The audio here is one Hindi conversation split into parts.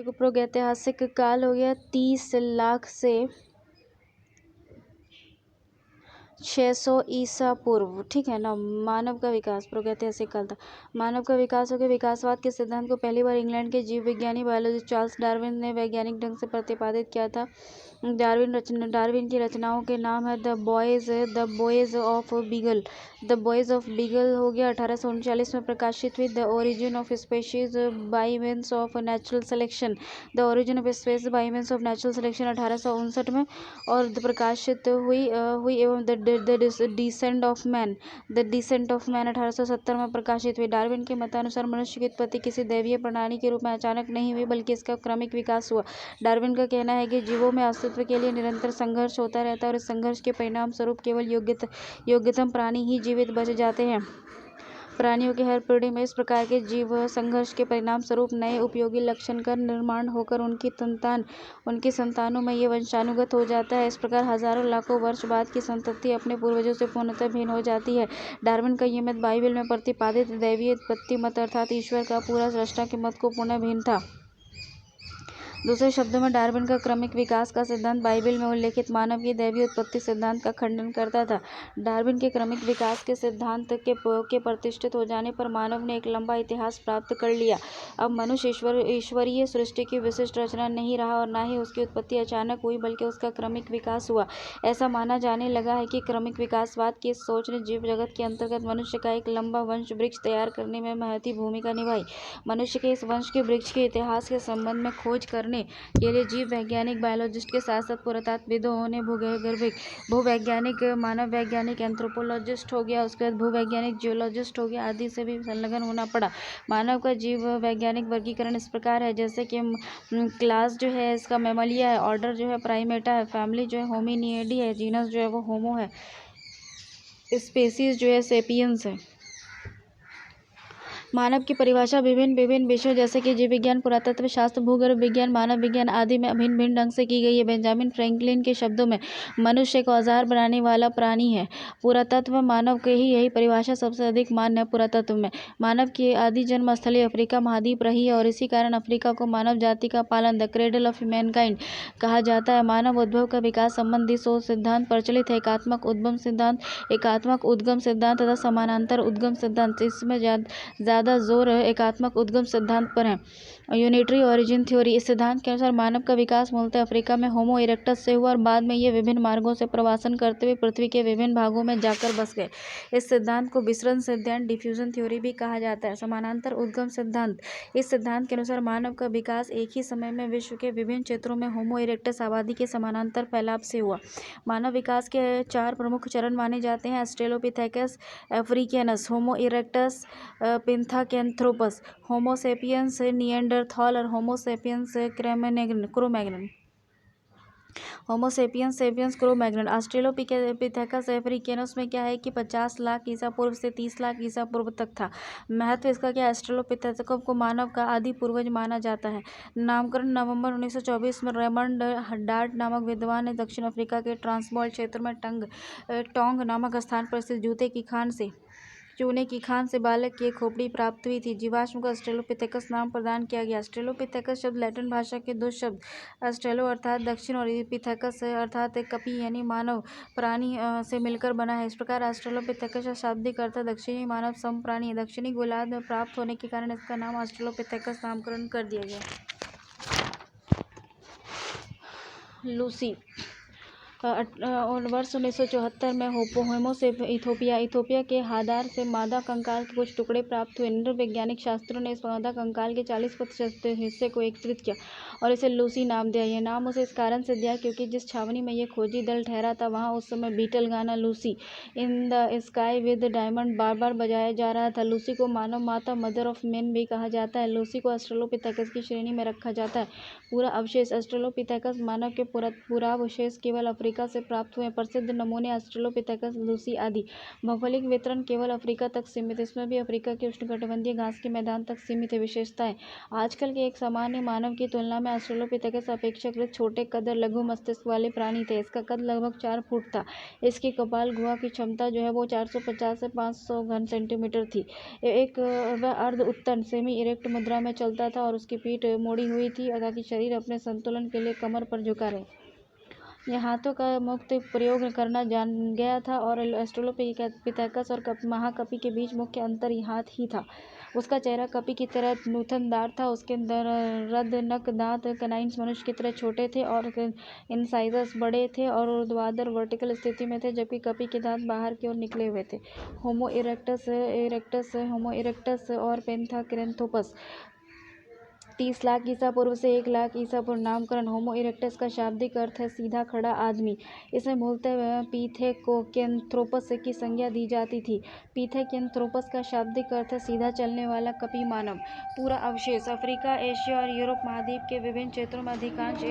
प्रागैतिहासिक काल हो गया 30 लाख से 600 ईसा पूर्व। ठीक है ना। मानव का विकास प्रागैतिहासिक काल था। मानव का विकास हो गया। विकासवाद के सिद्धांत को पहली बार इंग्लैंड के जीव विज्ञानी बायोलॉजिस्ट चार्ल्स डार्विन ने वैज्ञानिक ढंग से प्रतिपादित किया था। डार्विन की रचनाओं के नाम है the boys of beagle. The boys of beagle हो गया 1839 में प्रकाशित हुई। The origin of species by means of natural selection. The origin of species by means of natural selection 1859 में और प्रकाशित हुई एवं द डिसेंट ऑफ मैन 1870 में प्रकाशित हुई। डार्विन के मतानुसार मनुष्य की उत्पत्ति किसी दैवीय प्रणाली के रूप में अचानक नहीं हुई, बल्कि इसका क्रमिक विकास हुआ। डार्विन का कहना है कि जीवों में अस्तित्व के लिए निरंतर संघर्ष होता रहता है और इस संघर्ष के परिणाम स्वरूप केवल योग्यतम प्राणी ही जीवित बच जाते हैं। प्राणियों की हर पीढ़ी में इस प्रकार के जीव संघर्ष के परिणाम स्वरूप नए उपयोगी लक्षण का निर्माण होकर उनकी संतानों में ये वंशानुगत हो जाता है। इस प्रकार हजारों लाखों वर्ष बाद की संतति अपने पूर्वजों से पूर्णतः भिन्न हो जाती है। डार्विन का ये मत बाइबल में प्रतिपादित दैवीय उत्पत्ति मत अर्थात ईश्वर का पूरा सृष्टा के मत को पुनः भिन्न था। दूसरे शब्दों में डार्विन का क्रमिक विकास का सिद्धांत बाइबल में उल्लेखित मानव की दैवीय उत्पत्ति सिद्धांत का खंडन करता था। डार्विन के क्रमिक विकास के सिद्धांत के प्रतिष्ठित हो जाने पर मानव ने एक लंबा इतिहास प्राप्त कर लिया। अब मनुष्य ईश्वरीय सृष्टि की विशिष्ट रचना नहीं रहा और न ही उसकी उत्पत्ति अचानक हुई, बल्कि उसका क्रमिक विकास हुआ। ऐसा माना जाने लगा है कि क्रमिक विकासवाद की इस सोच ने जीव जगत के अंतर्गत मनुष्य का एक लंबा वंश वृक्ष तैयार करने में महती भूमिका निभाई। मनुष्य के इस वंश के वृक्ष के इतिहास के संबंध में खोज करने के लिए जीव वैज्ञानिक बायोलॉजिस्ट के साथ साथ पुरातत्वविदों ने भूवैज्ञानिक मानव वैज्ञानिक एंथ्रोपोलॉजिस्ट हो गया, उसके बाद भूवैज्ञानिक जियोलॉजिस्ट हो गया आदि से भी संलग्न होना पड़ा। मानव का जीव वैज्ञानिक वर्गीकरण इस प्रकार है जैसे कि क्लास जो है इसका मैमलिया है, ऑर्डर जो है प्राइमेटा है, फैमिली जो है होमिनियडी है, जीनस जो है वो होमो है, स्पेसीज जो है सेपियंस है। मानव की परिभाषा विभिन्न विषयों जैसे कि जीव विज्ञान, पुरातत्व शास्त्र, भूगर्भ विज्ञान, मानव विज्ञान आदि में भिन्न भिन्न ढंग से की गई है। बेंजामिन फ्रैंकलिन के शब्दों में मनुष्य एक औजार बनाने वाला प्राणी है। पुरातत्व मानव के ही यही परिभाषा सबसे अधिक मान्य है। पुरातत्व में मानव की आदि जन्म स्थली अफ्रीका महाद्वीप रही है और इसी कारण अफ्रीका को मानव जाति का पालन द क्रेडल ऑफ मैनकाइंड कहा जाता है। मानव उद्भव का विकास संबंधी सो सिद्धांत प्रचलित है। एकात्मक उद्गम सिद्धांत तथा समानांतर उद्गम सिद्धांत। इसमें ज़्यादा जोर एकात्मक उद्गम सिद्धांत पर है। Unitary origin theory. इस सिद्धांत के अनुसार मानव का विकास मूलतः अफ्रीका में होमो इरेक्टस से हुआ और बाद में ये विभिन्न मार्गों से प्रवासन करते हुए पृथ्वी के विभिन्न भागों में जाकर बस गए। इस सिद्धांत को विसरण सिद्धांत डिफ्यूजन थ्योरी भी कहा जाता है। समानांतर उद्गम सिद्धांत। इस सिद्धांत के अनुसार मानव का विकास एक ही समय में विश्व के विभिन्न क्षेत्रों में होमो इरेक्टस आबादी के समानांतर फैलाव से हुआ। मानव विकास के 4 प्रमुख चरण माने जाते हैं: ऑस्ट्रेलोपिथेकस अफ्रीकैनस, होमो इरेक्टस, पिथाकेंथ्रोपस, होमो सेपियंस निएंडरथॉल और होमो सेपियंस क्रो-मैग्नन। होमो सेपियंस क्रो-मैग्नन। ऑस्ट्रेलोपिथेकस अफ्रीकैनस में क्या है कि 50 लाख ईसा पूर्व से 30 लाख ईसा पूर्व तक था। महत्व इसका क्या है? ऑस्ट्रेलोपिथेकस को मानव का आदि पूर्वज माना जाता है। नामकरण नवंबर 1924 में रेमंड डार्ट नामक विद्वान ने दक्षिण अफ्रीका के ट्रांसवाल क्षेत्र में टोंग नामक स्थान पर स्थित चूने की खान से बालक की एक खोपड़ी प्राप्त हुई थी। जीवाश्म को ऑस्ट्रेलोपिथेकस नाम प्रदान किया गया। ऑस्ट्रेलोपिथेकस शब्द लैटिन भाषा के 2 शब्द ऑस्ट्रेलो अर्थात दक्षिण और पिथेकस अर्थात कपी यानी मानव प्राणी से मिलकर बना है। इस प्रकार ऑस्ट्रेलोपिथेकस का शाब्दिक अर्थ दक्षिणी मानव सम प्राणी है। दक्षिणी गोलार्ध में प्राप्त होने के कारण इसका नाम ऑस्ट्रेलोपिथेकस नामकरण कर दिया गया। लूसी वर्ष 1974 में होमो इथोपिया के हादार से मादा कंकाल के कुछ टुकड़े प्राप्त हुए। नृवैज्ञानिक शास्त्रियों ने इस मादा कंकाल के 40% हिस्से को एकत्रित किया और इसे लूसी नाम दिया। यह नाम उसे इस कारण से दिया क्योंकि जिस छावनी में यह खोजी दल ठहरा था वहाँ उस समय बीटल गाना Lucy in the sky with diamond बार बार बजाया जा रहा था। लूसी को मानव माता मदर ऑफ मेन भी कहा जाता है। लूसी को ऑस्ट्रेलोपिथेकस की श्रेणी में रखा जाता है। पूरा अवशेष। ऑस्ट्रेलोपिथेकस मानव के पुरावशेष केवल अफ्रीका से प्राप्त हुए। प्रसिद्ध नमूने ऑस्ट्रेलोपिथेकस, लूसी आदि। भौगोलिक वितरण केवल अफ्रीका तक सीमित, इसमें भी अफ्रीका के उष्णकटिबंधीय घास के मैदान तक सीमित है। विशेषताएं: आजकल के एक सामान्य मानव की तुलना में ऑस्ट्रेलोपिथेकस अपेक्षाकृत छोटे कद और लघु मस्तिष्क वाले प्राणी थे। इसका कद लगभग 4 फुट था। इसकी कपाल गुहा की क्षमता जो है वो 450 से 500 घन सेंटीमीटर थी। वह अर्ध उत्तन सेमी इरेक्ट मुद्रा में चलता था और उसकी पीठ मोड़ी हुई थी ताकि शरीर अपने संतुलन के लिए कमर पर झुका रहे। यह हाथों का मुक्त प्रयोग करना जान गया था और ऑस्ट्रेलोपिथेकस और महाकपि के बीच मुख्य अंतर हाथ ही था। उसका चेहरा कपि की तरह नूतनदार था। उसके रदनक दांत कैनाइन्स मनुष्य की तरह छोटे थे और इंसाइजर्स बड़े थे और ऊर्ध्वाधर वर्टिकल स्थिति में थे, जबकि कपि के दांत बाहर की ओर निकले हुए थे। होमो इरेक्टस और पेंथाकेरेंथोपस 30 लाख ईसा पूर्व से 1 लाख ईसा पूर्व। नामकरण: होमो इरेक्टस का शाब्दिक अर्थ है सीधा खड़ा आदमी। इसे मूलतः पिथेकेंथ्रोपस की संज्ञा दी जाती थी। पिथेकेंथ्रोपस का शाब्दिक अर्थ है सीधा चलने वाला कपि मानव। पूरा अवशेष: अफ्रीका, एशिया और यूरोप महाद्वीप के विभिन्न क्षेत्रों में अधिकांश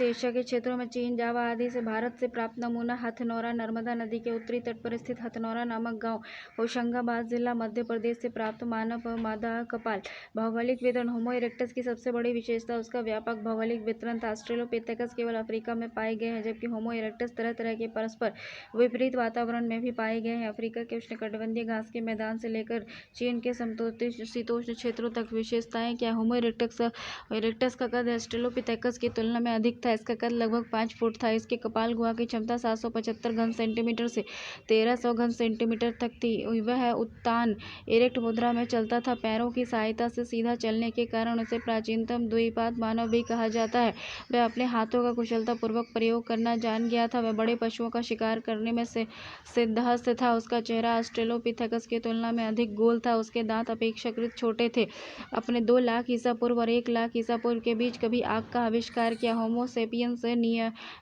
एशिया के क्षेत्रों में चीन, जावा आदि से भारत से प्राप्त नमूना हथनौरा, नर्मदा नदी के उत्तरी तट पर स्थित हथनौरा नामक गांव, होशंगाबाद जिला, मध्य प्रदेश से प्राप्त मानव मादा कपाल। भौगोलिक वितरण: होमो इरेक्टस की सबसे बड़ी विशेषता उसका व्यापक भौगोलिक वितरण था। ऑस्ट्रेलोपिथेकस केवल अफ्रीका में पाए गए हैं, जबकि होमो इरेक्टस तरह तरह के परस्पर विपरीत वातावरण में भी पाए गए हैं। अफ्रीका के उष्णकटिबंधीय घास के मैदान से लेकर चीन के समशीतोष्ण क्षेत्रों तक। विशेषताएं क्या? होमो इरेक्टस का कद ऑस्ट्रेलोपिथेकस की तुलना में अधिक था। इसका कद लगभग 5 फुट था। इसके कपाल गुहा की क्षमता 775 घन सेंटीमीटर से 1300 घन सेंटीमीटर तक थी। वह उत्तान इरेक्ट मुद्रा में चलता था। पैरों की सहायता से सीधा चलने के कारण उसे प्राचीनतम द्विपाद मानव भी कहा जाता है। वह अपने हाथों का कुशलतापूर्वक प्रयोग करना जान गया था। वह बड़े पशुओं का शिकार करने में सिद्धहस्त था। उसका चेहरा ऑस्ट्रेलोपिथेकस की तुलना में अधिक गोल था। उसके दांत अपेक्षाकृत छोटे थे। अपने 2 लाख ईसा पूर्व और 1 लाख ईसा पूर्व के बीच कभी आग का आविष्कार किया। होमो सेपियंस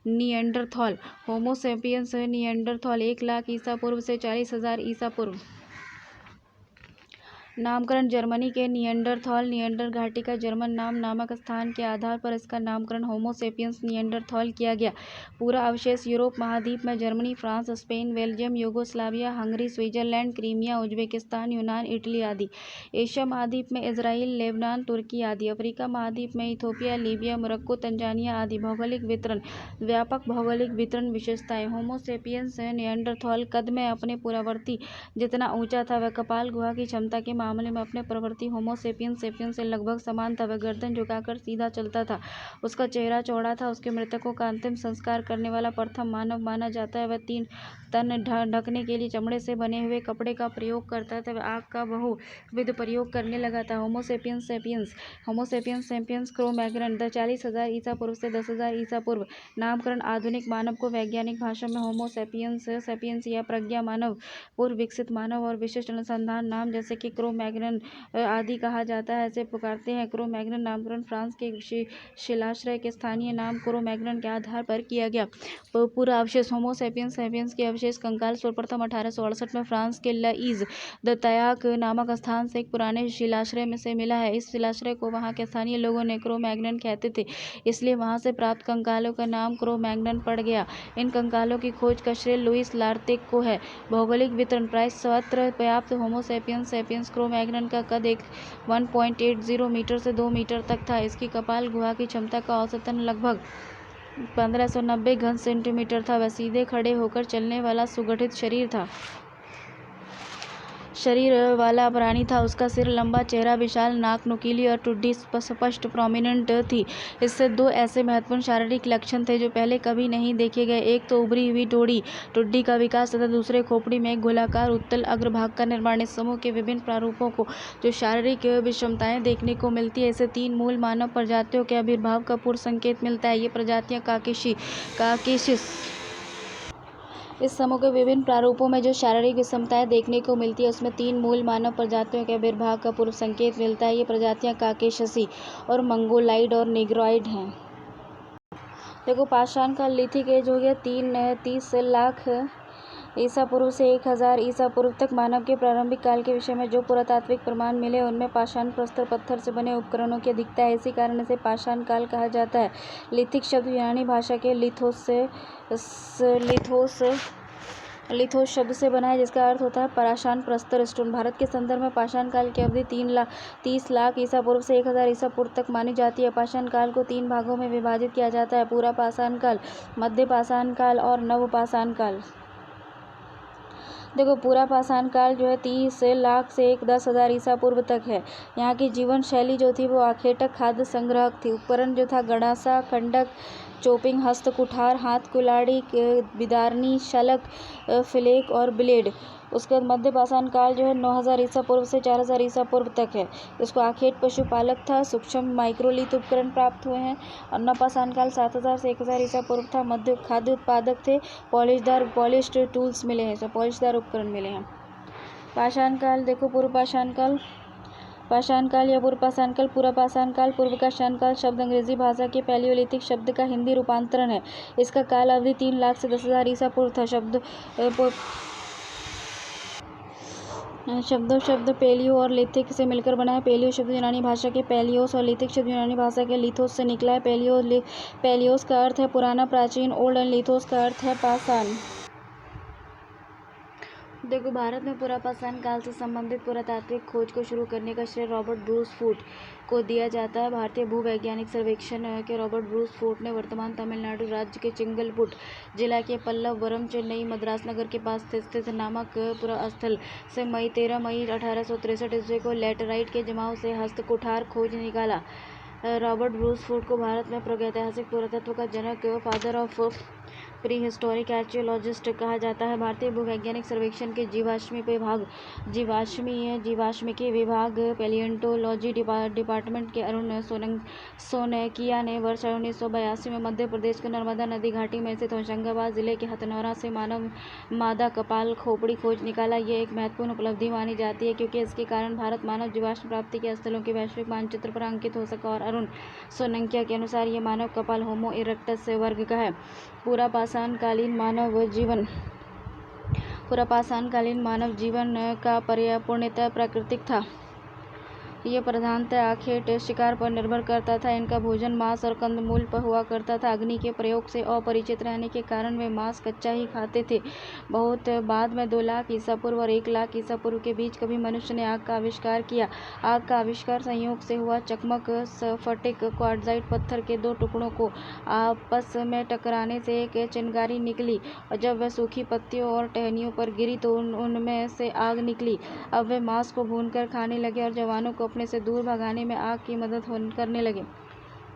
निएंडरथॉल 1 लाख ईसा पूर्व से 40,000 ईसा पूर्व। नामकरण: जर्मनी के निएंडरथॉल, निएंडर घाटी का जर्मन नाम नामक स्थान के आधार पर इसका नामकरण होमो सेपियंस निएंडरथॉल किया गया। पूरा अवशेष: यूरोप महाद्वीप में Germany, France, Spain, Belgium, Yugoslavia, Hungary, Switzerland, Crimea, Uzbekistan, यूनान, इटली आदि। एशिया महाद्वीप में इजराइल, लेबनान, तुर्की आदि। अफ्रीका महाद्वीप में इथियोपिया, लीबिया, मोरक्को, तंजानिया आदि। भौगोलिक वितरण: व्यापक भौगोलिक वितरण। विशेषताएं: होमो सेपियंस निएंडरथॉल कद में अपने पूर्ववर्ती जितना ऊंचा था। वह कपाल गुहा की क्षमता के मामले में अपने पूर्ववर्ती होमो सेपियंस से लगभग समान था। वह गर्दन झुकाकर सीधा चलता था। उसका चेहरा चौड़ा था। उसके मृतकों का अंतिम संस्कार करने वाला प्रथम मानव माना जाता है। वह 3 तन ढकने के लिए चमड़े से बने हुए कपड़े का प्रयोग करता था। वह आग का बहुविध प्रयोग करने लगा था। होमो सेपियंस क्रो-मैग्नन 40,000 ईसा पूर्व से 10,000 ईसा पूर्व। नामकरण: आधुनिक मानव को वैज्ञानिक भाषा में होमो सेपियंस या प्रज्ञा मानव, पूर्व विकसित मानव और विशिष्ट अनुसंधान नाम जैसे कि क्रो-मैग्नन आदि कहा जाता है से पुकारते हैं। क्रो-मैग्नन नामकरण फ्रांस के शिलाश्रय के स्थानीय नाम क्रो-मैग्नन के आधार पर किया गया। पूरा अवशेष: होमो सेपियंस के अवशेष कंकाल सर्वप्रथम 1868 में फ्रांस के लईज द तयाक नामक स्थान से एक पुराने शिलाश्रय में से मिला है। इस शिलाश्रय को वहां के स्थानीय लोगों ने क्रो-मैग्नन कहते थे, इसलिए वहां से प्राप्त कंकालों का नाम क्रो-मैग्नन पड़ गया। इन कंकालों की खोज का श्रेय लुईस लार्तेक को है। भौगोलिक वितरण: प्राय सर्वत्र व्याप्त होमो सेपियंस क्रो-मैग्नन का कद 1.80 मीटर से 2 मीटर तक था। इसकी कपाल गुहा की क्षमता का औसतन लगभग 1590 घन सेंटीमीटर था। वह सीधे खड़े होकर चलने वाला सुगठित शरीर वाला प्राणी था। उसका सिर लंबा, चेहरा विशाल, नाक नुकीली और ठुड्डी स्पष्ट प्रोमिनेंट थी। इससे 2 ऐसे महत्वपूर्ण शारीरिक लक्षण थे जो पहले कभी नहीं देखे गए। एक तो उभरी हुई ठुड्डी का विकास तथा दूसरे खोपड़ी में एक गोलाकार उत्तल अग्रभाग का निर्माण। इस समूह के विभिन्न प्रारूपों को जो शारीरिक विषमताएं देखने को मिलती है, इससे 3 मूल मानव प्रजातियों के आविर्भाव का पूर्व संकेत मिलता है। ये प्रजातियां काकेशिस। इस समूह के विभिन्न प्रारूपों में जो शारीरिक विषमताएं देखने को मिलती है, उसमें 3 मूल मानव प्रजातियों के आविर्भाव का पूर्व संकेत मिलता है। ये प्रजातियां काकेशसी और मंगोलाइड और निग्रोइड हैं। देखो, पाषाण काल लिथिक एज हो गया 30 लाख ईसा पूर्व से 1000 ईसा पूर्व तक मानव के प्रारंभिक काल के विषय में जो पुरातात्विक प्रमाण मिले उनमें पाषाण प्रस्तर पत्थर से बने उपकरणों की अधिकता है। इसी कारण इसे पाषाण काल कहा जाता है। लिथिक शब्द यूनानी भाषा के लिथोस शब्द से बना है, जिसका अर्थ होता है पाषाण प्रस्तर स्टोन। भारत के संदर्भ में पाषाण काल की अवधि 30 लाख ईसा पूर्व से 1000 ईसा पूर्व तक मानी जाती है। पाषाण काल को 3 भागों में विभाजित किया जाता है: पूरा पाषाण काल, मध्य पाषाण काल और नव पाषाण काल। देखो, पूरा पाषाण काल जो है 30 लाख से 10,000 ईसा पूर्व तक है। यहाँ की जीवन शैली जो थी वो आखेटक खाद्य संग्रहक थी। उपकरण जो था गड़ासा, खंडक, चोपिंग, हस्त कुठार, हाथ कुल्हाड़ी, बिदारनी, शलक, फ्लेक और ब्लेड। उसके बाद मध्य पाषाण काल जो है 9000 ईसा पूर्व से 4000 ईसा पूर्व तक है। इसको आखेट पशुपालक था। सूक्ष्म माइक्रोलिथ उपकरण प्राप्त हुए हैं। और नव पाषाण काल 7000 से 1000 ईसा पूर्व था। मध्य खाद्य उत्पादक थे। पॉलिश्ड टूल्स मिले हैं, पॉलिशदार उपकरण मिले हैं। पाषाण काल देखो, पूर्व पाषाण काल, पाषाण काल या पूर्व पाषाण काल, पूरा पाषाण काल, पूर्व पाषाण काल शब्द अंग्रेजी भाषा के पैलियोलिथिक शब्द का हिंदी रूपांतरण है। इसका काल अवधि 3 लाख से 10,000 ईसा पूर्व था। शब्द पेलियो और लिथिक से मिलकर बना है। पेलियो शब्द यूनानी भाषा के पेलियोस और लिथिक शब्द यूनानी भाषा के लिथोस से निकला है। पेलियोस का अर्थ है पुराना, प्राचीन, ओल्ड, एंड लिथोस का अर्थ है पाषाण। देखो, भारत में पूरा पाषाण काल से संबंधित पुरातात्विक खोज को शुरू करने का श्रेय रॉबर्ट ब्रूस फूट को दिया जाता है। भारतीय भूवैज्ञानिक सर्वेक्षण के रॉबर्ट ब्रूस फूट ने वर्तमान तमिलनाडु राज्य के चिंगलपुट जिला के पल्लवरम, चेन्नई, मद्रास नगर के पास स्थित नामक पुरा स्थल से 13 मई 1863 ईस्वी को लैटेराइट के जमाव से हस्त कुठार खोज निकाला। रॉबर्ट ब्रूस फूट को भारत में प्रागैतिहासिक पुरातत्व का जनक, father of pre historic archaeologist कहा जाता है। भारतीय भूवैज्ञानिक सर्वेक्षण के जीवाश्मिकी विभाग पैलियोंटोलॉजी डिपार्टमेंट के अरुण सोनकिया ने वर्ष 1982 में मध्य प्रदेश के नर्मदा नदी घाटी में स्थित होशंगाबाद जिले के हथनौरा से मादा कपाल खोपड़ी खोज निकाला। ये एक महत्वपूर्ण उपलब्धि मानी जाती है क्योंकि इसके कारण भारत मानव जीवाश्म प्राप्ति के स्थलों के वैश्विक मानचित्र पर अंकित हो सका। और अरुण सोनकिया के अनुसार ये मानव कपाल होमो इरेक्टस वर्ग का है। पूरा पाषाण कालीन मानव जीवन का पूर्णतः प्राकृतिक था। यह प्रधानतः आखेट शिकार पर निर्भर करता था। इनका भोजन मांस और कंदमूल पर हुआ करता था। अग्नि के प्रयोग से अपरिचित रहने के कारण वे मांस कच्चा ही खाते थे। बहुत बाद में 2 लाख ईसा पूर्व और 1 लाख ईसा पूर्व के बीच कभी मनुष्य ने आग का आविष्कार किया। आग का आविष्कार संयोग से हुआ। चकमक स्फटिक क्वार्ट्जाइट पत्थर के 2 टुकड़ों को आपस में टकराने से एक चिंगारी निकली और जब वह सूखी पत्तियों और टहनियों पर गिरी तो उनमें से आग निकली। अब वे मांस को भूनकर खाने लगे और जवानों को अपने से दूर भगाने में आग की मदद करने लगे।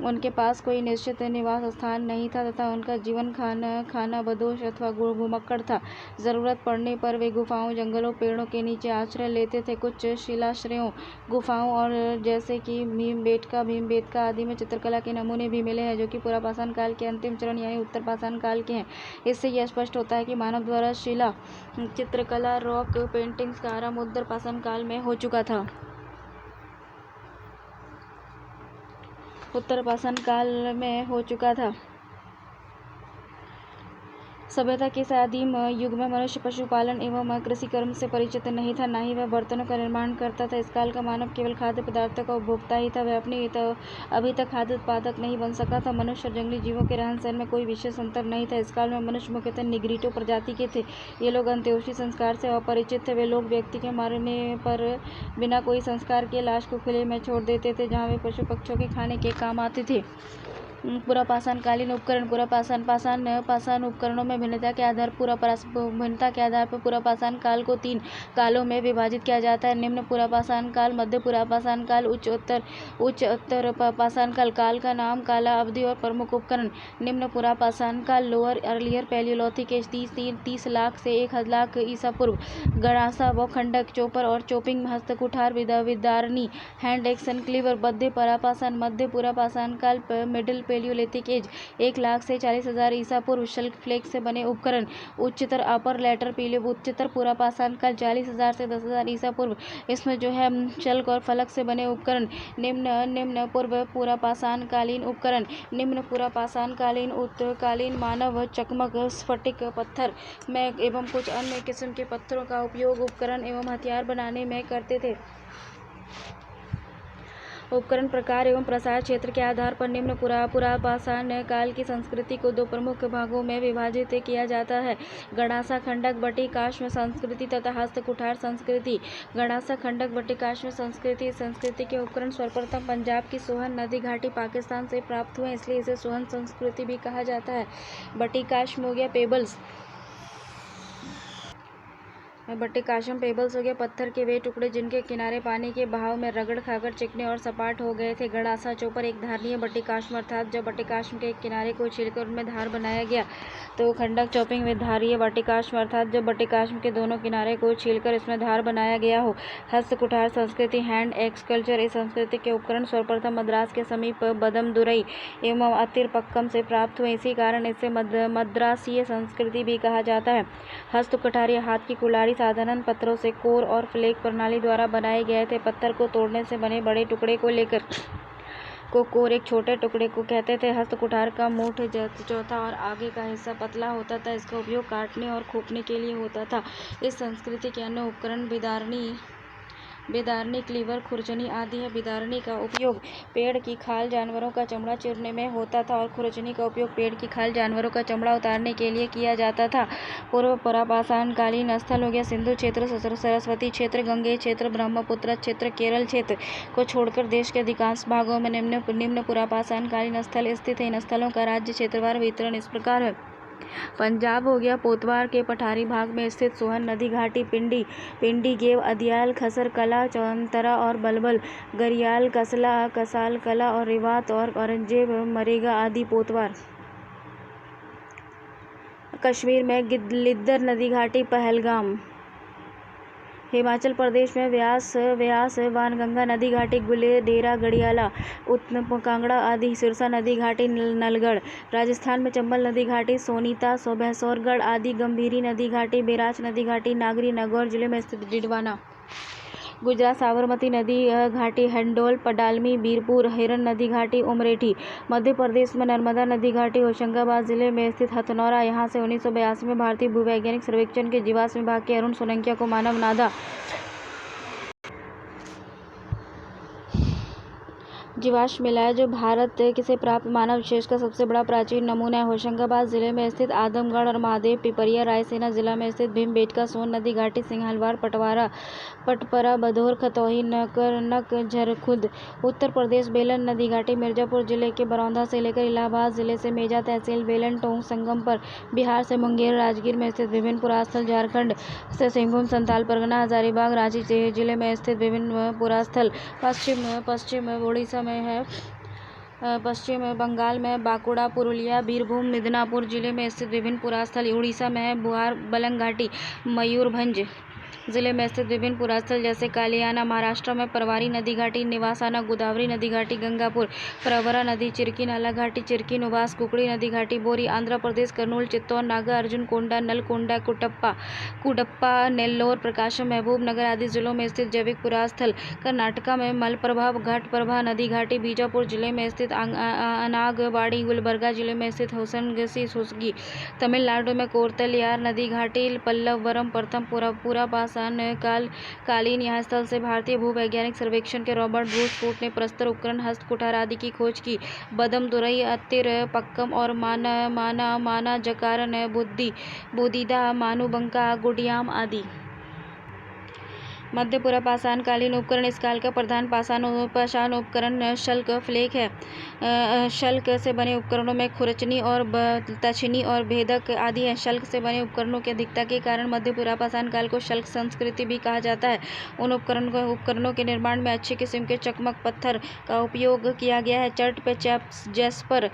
उनके पास कोई निश्चित निवास स्थान नहीं था तथा उनका जीवन खाना बदोश अथवा घुमक्कड़ था। जरूरत पड़ने पर वे गुफाओं, जंगलों, पेड़ों के नीचे आश्रय लेते थे। कुछ शिलाश्रयों, गुफाओं और जैसे कि भीमबेटका आदि में चित्रकला के नमूने भी मिले हैं जो कि पूरा पाषाण काल के अंतिम चरण यानी उत्तर पाषाण काल के हैं। इससे यह स्पष्ट होता है कि मानव द्वारा शिला चित्रकला, रॉक पेंटिंग्स का आरंभ उत्तर पाषाण काल में हो चुका था। उत्तर पाषाण काल में हो चुका था। सभ्यता के इस आदिम युग में मनुष्य पशुपालन एवं कृषि कर्म से परिचित नहीं था, न ही वह बर्तनों का निर्माण करता था। इस काल का मानव केवल खाद्य पदार्थों का उपभोक्ता ही था। वह अभी तक खाद्य उत्पादक नहीं बन सका था। मनुष्य और जंगली जीवों के रहन सहन में कोई विशेष अंतर नहीं था। इस काल में मनुष्य मुख्यतः निग्रिटो प्रजाति के थे। ये लोग अंत्योष्टि संस्कार से अपरिचित थे। वे लोग व्यक्ति के मरने पर बिना कोई संस्कार के लाश को खुले में छोड़ देते थे जहाँ वे पशु पक्षियों के खाने के काम आते थे। पूरा पाषाणकालीन उपकरण। पूरा पाषाण उपकरणों में भिन्नता के आधार पर पूरा पाषाण काल को 3 कालों में विभाजित किया जाता है: निम्न पूरा पाषाण काल, मध्य पूरा पाषाण काल, उच्च उत्तर पाषाण काल। काल का नाम, काला अवधि और प्रमुख उपकरण। निम्न पूरा पाषाण काल, lower earlier palaeolithic age, 30 lakh से 1 लाख ईसा पूर्व। गड़ासा व खंडक, चोपर और चोपिंग, हस्त कुठार, विदारनी, हैंड एक्स एंड क्लीवर। मध्य पूरा पाषाण काल, मिडिल पेलियोलिथिक एज 1 लाख से 40,000 ईसा पूर्व। शल्क फ्लेक से बने उपकरण उच्चतर अपर लेटर पीलियो उच्चतर पूरा पाषाण काल 40,000 से 10,000 ईसा पूर्व। इसमें जो है शल्क और फलक से बने उपकरण निम्न पूर्व पूरा पाषाण कालीन उपकरण निम्न पूरा पाषाण कालीन उत्तरकालीन मानव चकमक स्फटिक पत्थर में एवं कुछ अन्य किस्म के पत्थरों का उपयोग उपकरण एवं हथियार बनाने में करते थे। उपकरण प्रकार एवं प्रसार क्षेत्र के आधार पर निम्न पुरापाषाण काल की संस्कृति को दो प्रमुख भागों में विभाजित किया जाता है: गणासा खंडक बट्टिकाश्म संस्कृति तथा हस्त कुठार संस्कृति। गणासा खंडक बट्टिकाश्म संस्कृति के उपकरण सर्वप्रथम पंजाब की सोहन नदी घाटी पाकिस्तान से प्राप्त हुए, इसलिए इसे सोहन संस्कृति भी कहा जाता है। बट्टिकाश्म हो गया पेबल्स हो गया पत्थर के वे टुकड़े जिनके किनारे पानी के बहाव में रगड़ खाकर चिकने और सपाट हो गए थे। गड़ासा चोपर एक धारणीय बट्टिकाश्म अर्थात जब बट्टिकाश्म के एक किनारे को छीलकर उनमें धार बनाया गया तो खंडक चौपिंग में धारीय बट्टिकाश्म अर्थात जब बट्टिकाश्म के दोनों किनारे को छीलकर इसमें धार बनाया गया हो। हस्त कुठार संस्कृति हैंड एक्स कल्चर। इस संस्कृति के उपकरण सर्वप्रथम मद्रास के समीप बदमदुरई एवं अतिरपक्कम से प्राप्त हुए, इसी कारण इसे मद्रासीय संस्कृति भी कहा जाता है। हस्त कुठार या हाथ की कुल्हाड़ी साधारण पत्थरों से कोर और फ्लेक प्रणाली द्वारा बनाए गए थे। पत्थर को तोड़ने से बने बड़े टुकड़े को लेकर को कोर, एक छोटे टुकड़े को कहते थे। हस्त कुठार का मुठ चौथा और आगे का हिस्सा पतला होता था, इसका उपयोग काटने और खोपने के लिए होता था। इस संस्कृति के अन्य उपकरण बिदारनी क्लीवर खुरचनी आदि है। बिदारनी का उपयोग पेड़ की खाल जानवरों का चमड़ा चीरने में होता था और खुरचनी का उपयोग पेड़ की खाल जानवरों का चमड़ा उतारने के लिए किया जाता था। पूर्व पुरापाषाण कालीन स्थल हो गया सिंधु क्षेत्र, सरस्वती क्षेत्र, गंगेय क्षेत्र, ब्रह्मपुत्र क्षेत्र, केरल क्षेत्र को छोड़कर देश के अधिकांश भागों में निम्न पुरापाषाण कालीन स्थल स्थित है। इन स्थलों का राज्य क्षेत्रवार वितरण इस प्रकार है: पंजाब हो गया पोतवार के पठारी भाग में स्थित सोहन नदी घाटी, पिंडी गेव, अदियाल, खसर कला, चौंतरा और बलबल, गरियाल, कसाल कला और रिवात और औरंगजेब, मरेगा आदि पोतवार। कश्मीर में लिद्दर नदी घाटी, पहलगाम। हिमाचल प्रदेश में व्यास वानगंगा नदी घाटी, गुलेर, डेरा गढ़ियाला, कांगड़ा आदि, सिरसा नदी घाटी, नलगढ़। राजस्थान में चंबल नदी घाटी, सोनीता, भैंसौरगढ़ आदि, गंभीरी नदी घाटी, बेराच नदी घाटी, नागरी, नागौर जिले में स्थित डिडवाना। गुजरात साबरमती नदी घाटी, हंडोल, पडालमी, बीरपुर, हिरन नदी घाटी, उमरेठी। मध्य प्रदेश में नर्मदा नदी घाटी, होशंगाबाद जिले में स्थित हथनौरा। यहाँ से 1982 में भारतीय भूवैज्ञानिक सर्वेक्षण के जीवाश्म विभाग के अरुण सोनकिया को मानव नादा जीवाश्म मिला है, जो भारत से प्राप्त मानव विशेष का सबसे बड़ा प्राचीन नमूना है। होशंगाबाद जिले में स्थित आदमगढ़ और महादेव, पिपरिया, रायसेना जिला में स्थित भीमबेटका, सोन नदी घाटी, सिंहलवार, पटपरा, बधौर, खतौही, नक झरखुद। उत्तर प्रदेश बेलन नदी घाटी, मिर्जापुर जिले के बरौंधा से लेकर इलाहाबाद जिले से मेजा तहसील, बेलन टोंक संगम पर। बिहार से मुंगेर, राजगीर में स्थित विभिन्न पुरास्थल, झारखंड से सिंहभूम, संथाल परगना, हजारीबाग, रांची जिले में स्थित विभिन्न पुरास्थल। पश्चिम उड़ीसा में है, पश्चिम बंगाल में बांकुड़ा, पुरुलिया, बीरभूम, मिदनापुर जिले में स्थित विभिन्न पुरास्थल। उड़ीसा में है बुहार, बलंग घाटी, मयूरभंज जिले में स्थित विभिन्न पुरास्थल जैसे कालियाना। महाराष्ट्र में परवारी नदी घाटी, निवासाना, गोदावरी नदी घाटी, गंगापुर, प्रवरा नदी, चिरकी नाला घाटी, चिरकी निवास, कुकड़ी नदी घाटी, बोरी। आंध्र प्रदेश कर्नूल, चित्तौर, नागा अर्जुन कोंडा, नलकोंडा, कुडप्पा, नेल्लोर, प्रकाशम, महबूब नगर आदि जिलों में स्थित जैविक पुरास्थल। कर्नाटका में मलप्रभा, घटप्रभा नदी घाटी, बीजापुर जिले में स्थित अनागवाड़ी, गुलबर्गा जिले में स्थित होसगी। तमिलनाडु में कोरतलयार नदी घाटी, पल्लवरम, प्रथम पुरापाषाण कालीन यहाँ स्थल से भारतीय भूवैज्ञानिक सर्वेक्षण के रॉबर्ट ब्रूस फूट ने प्रस्तर उपकरण, हस्त कुठार आदि की खोज की। बदमदुरई, अत्तिरपक्कम और माना जकारन, बोदीदा, मानुबंका, गुडियाम आदि। मध्य पुरापाषाण कालीन उपकरण। इस काल का प्रधान पाषाण उपकरण शल्क फ्लेक है। शल्क से बने उपकरणों में खुरचनी और तछनी और भेदक आदि हैं। शल्क से बने उपकरणों की अधिकता के कारण मध्य पुरापाषाण काल को शल्क संस्कृति भी कहा जाता है। उन उपकरणों के निर्माण में अच्छी किस्म के चकमक पत्थर का उपयोग किया गया है। चर्ट पे जैस्पर,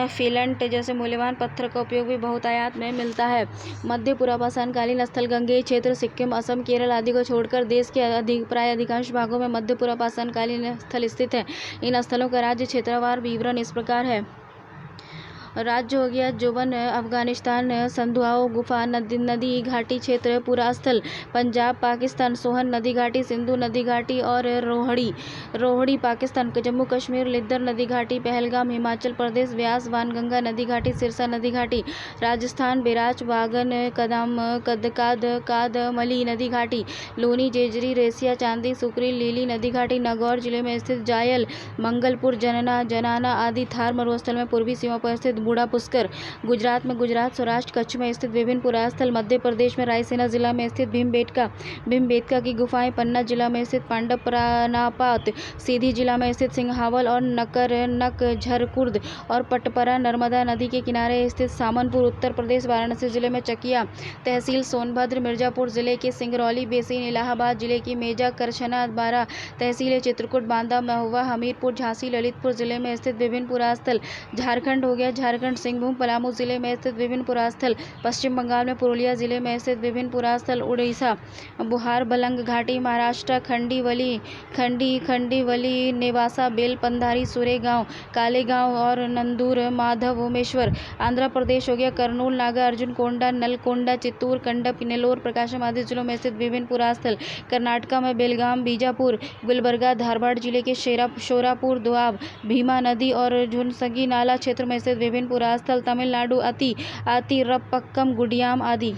फिलेंट जैसे मूल्यवान पत्थर का उपयोग भी बहुतायत में मिलता है। मध्य पुरापाषाण कालीन स्थल गंगेय क्षेत्र, सिक्किम, असम, केरल आदि को छोड़कर देश के प्राय अधिकांश भागों में मध्य पुरापाषाण कालीन स्थल स्थित हैं। इन स्थलों का राज्य क्षेत्रवार विवरण इस प्रकार है: राज्य हो गया जोबन अफगानिस्तान, संधुआओ गुफा नदी घाटी क्षेत्र पूरा स्थल पंजाब पाकिस्तान, सोहन नदी घाटी सिंधु नदी घाटी और रोहड़ी पाकिस्तान, जम्मू कश्मीर लिद्दर नदी घाटी पहलगाम हिमाचल प्रदेश, व्यास वानगंगा नदी घाटी सिरसा नदी घाटी राजस्थान, बेराच वागन कादमली नदी घाटी लोनी जेजरी रेसिया चांदी सुकरी लीली नदी घाटी नागौर जिले में स्थित जायल मंगलपुर जनाना आदि थार मरुस्थल में पूर्वी सीमा पर स्थित बूढ़ा पुष्कर, गुजरात में गुजरात सौराष्ट्र कच्छ में स्थित विभिन्न पुरास्थल, मध्य प्रदेश में रायसेना जिला में स्थित भीमबेटका की गुफाएं, पन्ना जिला में स्थित पांडव प्रानापात, सीधी जिला में स्थित सिंहावल और नकझरकुर्द और पटपरा नर्मदा नदी के किनारे स्थित सामनपुर, उत्तर प्रदेश वाराणसी जिले में चकिया तहसील सोनभद्र, मिर्जापुर जिले के सिंगरौली बेसिन, इलाहाबाद जिले की मेजा करछना बारा तहसील, चित्रकूट बांदा महुआ हमीरपुर झांसी ललितपुर जिले में स्थित विभिन्न पुरास्थल, झारखंड हो गया झारखंड सिंहभूम पलामू जिले में स्थित विभिन्न पुरास्थल, पश्चिम बंगाल में पुरुलिया जिले में स्थित विभिन्न पुरास्थल, उड़ीसा बुहार बलंग घाटी, महाराष्ट्र खंडीवली नेवासा बेल पंधारी सुरेगांव कालेगांव और नंदूर माधव उमेश्वर, आंध्र प्रदेश हो गया कर्नूल नागा अर्जुन कोंडा नलकोंडा चित्तूर कंडप नेलोर प्रकाशम आदि जिलों में स्थित विभिन्न पुरास्थल, कर्नाटका में बेलगाम बीजापुर गुलबर्गा धारवाड़ जिले के शोरापुर दोआब भीमा नदी और झुनसगी नाला क्षेत्र में स्थित विभिन्न पुरास्थल, तमिलनाडु अतिरपक्कम गुडियाम आदि।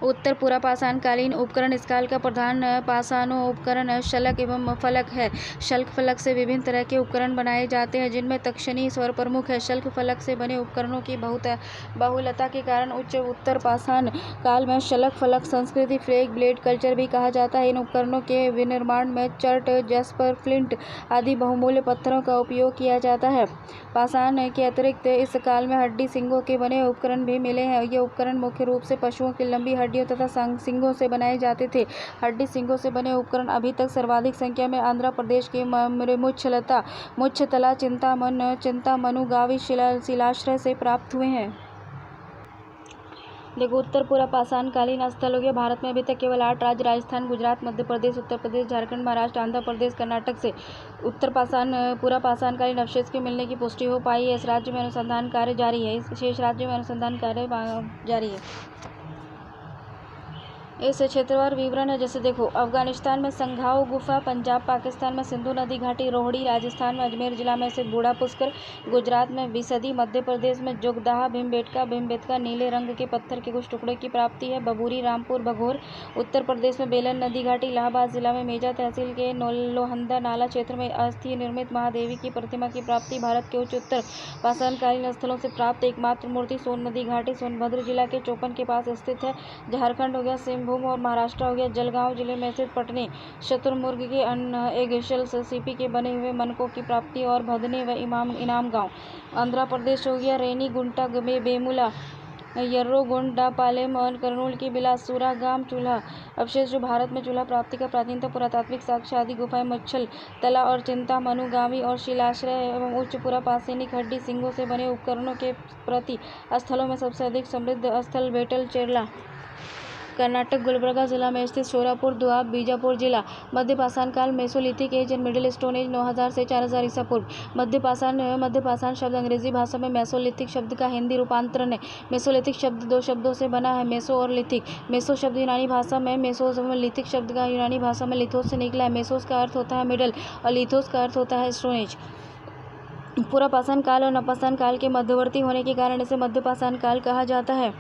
उत्तर पूरा पाषाणकालीन उपकरण इस काल का प्रधान पाषाणों उपकरण शल्क एवं फलक है। शल्क फलक से विभिन्न तरह के उपकरण बनाए जाते हैं जिनमें तक्षणी स्वर प्रमुख है। शल्क फलक से बने उपकरणों की बहुलता के कारण उत्तर पाषाण काल में शल्क फलक संस्कृति फ्लेग ब्लेड कल्चर भी कहा जाता है। इन उपकरणों के विनिर्माण में चर्ट जैस्पर फ्लिंट आदि बहुमूल्य पत्थरों का उपयोग किया जाता है। पाषाण के अतिरिक्त इस काल में हड्डी सिंगों के बने उपकरण भी मिले हैं। ये उपकरण मुख्य रूप से पशुओं की लंबी हड्डियों तथा सिंगों से बनाए जाते थे। हड्डी सिंगों से बने उपकरण अभी तक सर्वाधिक संख्या में आंध्र प्रदेश के मुच्छतला चिंतामनुगावी शिलाश्रय से प्राप्त हुए हैं। देखो उत्तर पूरा पाषाणकालीन स्थल हो गया। भारत में अभी तक केवल 8 राज्य राजस्थान गुजरात मध्य प्रदेश उत्तर प्रदेश झारखंड महाराष्ट्र आंध्र प्रदेश कर्नाटक से पूरा पाषाणकालीन अवशेष के मिलने की पुष्टि हो पाई है। इस राज्य में अनुसंधान कार्य जारी है। इस शेष राज्य में अनुसंधान कार्य जारी है। इस क्षेत्रवार विवरण है जैसे देखो अफगानिस्तान में संघाओ गुफा, पंजाब पाकिस्तान में सिंधु नदी घाटी रोहड़ी, राजस्थान में अजमेर जिला में स्थित बूढ़ा पुष्कर, गुजरात में बिसदी, मध्य प्रदेश में जोगदाहा भीमबेटका नीले रंग के पत्थर के कुछ टुकड़े की प्राप्ति है, बबूरी रामपुर बघोर, उत्तर प्रदेश में बेलन नदी घाटी, इलाहाबाद जिला में मेजा तहसील के लोहंदा नाला क्षेत्र में अस्थि निर्मित महादेवी की प्रतिमा की प्राप्ति। भारत के उच्च उत्तर पाषाणकालीन स्थलों से प्राप्त एकमात्र मूर्ति सोन नदी घाटी सोनभद्र जिला के चौपन के पास स्थित है। झारखंड हो गया सिंहभूम और महाराष्ट्र हो गया जलगांव जिले में स्थित पटने शत्रुमुर्ग के एगेशल सीपी के बने हुए मनकों की प्राप्ति और भदने व इनाम गांव। आंध्र प्रदेश हो गया रेनीगुंटा बेमुला यर्रोगोंडापालेम और कर्नूल की बिलासुरा गांव चूल्हा अवशेष जो भारत में चूल्हा प्राप्ति का प्राचीनतम पुरातात्विक साक्ष्य आदि गुफाएं मच्छल तला और चिंतामनुगामी और शिलाश्रय एवं उच्च पुरा पाषाणिक हड्डी सिंगों से बने उपकरणों के प्रति स्थलों में सबसे अधिक समृद्ध स्थल बेटल चेरला कर्नाटक गुलबर्गा जिला में स्थित शोरापुर दोआब बीजापुर जिला। मध्य पाषाण काल Mesolithic as and middle stone age 9000 से 4000 ईसा पूर्व। मध्य पाषाण शब्द अंग्रेजी भाषा में मेसोलिथिक शब्द का हिंदी रूपांतरण है। मेसोलिथिक शब्द 2 शब्दों से बना है, मेसो और लिथिक। मेसो शब्द यूनानी भाषा में मेसोस में, लिथिक शब्द का यूनानी भाषा में लिथोस से निकला है। मेसोस का अर्थ होता है मिडल और लिथोस का अर्थ होता है स्टोन एज। पूरा पाषाण काल और नवपाषाण काल के मध्यवर्ती होने के कारण इसे मध्य पाषाण काल कहा जाता है।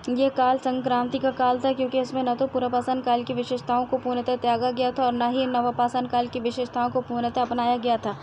यह काल संक्रांति का काल था क्योंकि इसमें न तो पुरापाषाण काल की विशेषताओं को पूर्णतः त्यागा गया था और न ही नवपाषाण काल की विशेषताओं को पूर्णतः अपनाया गया था।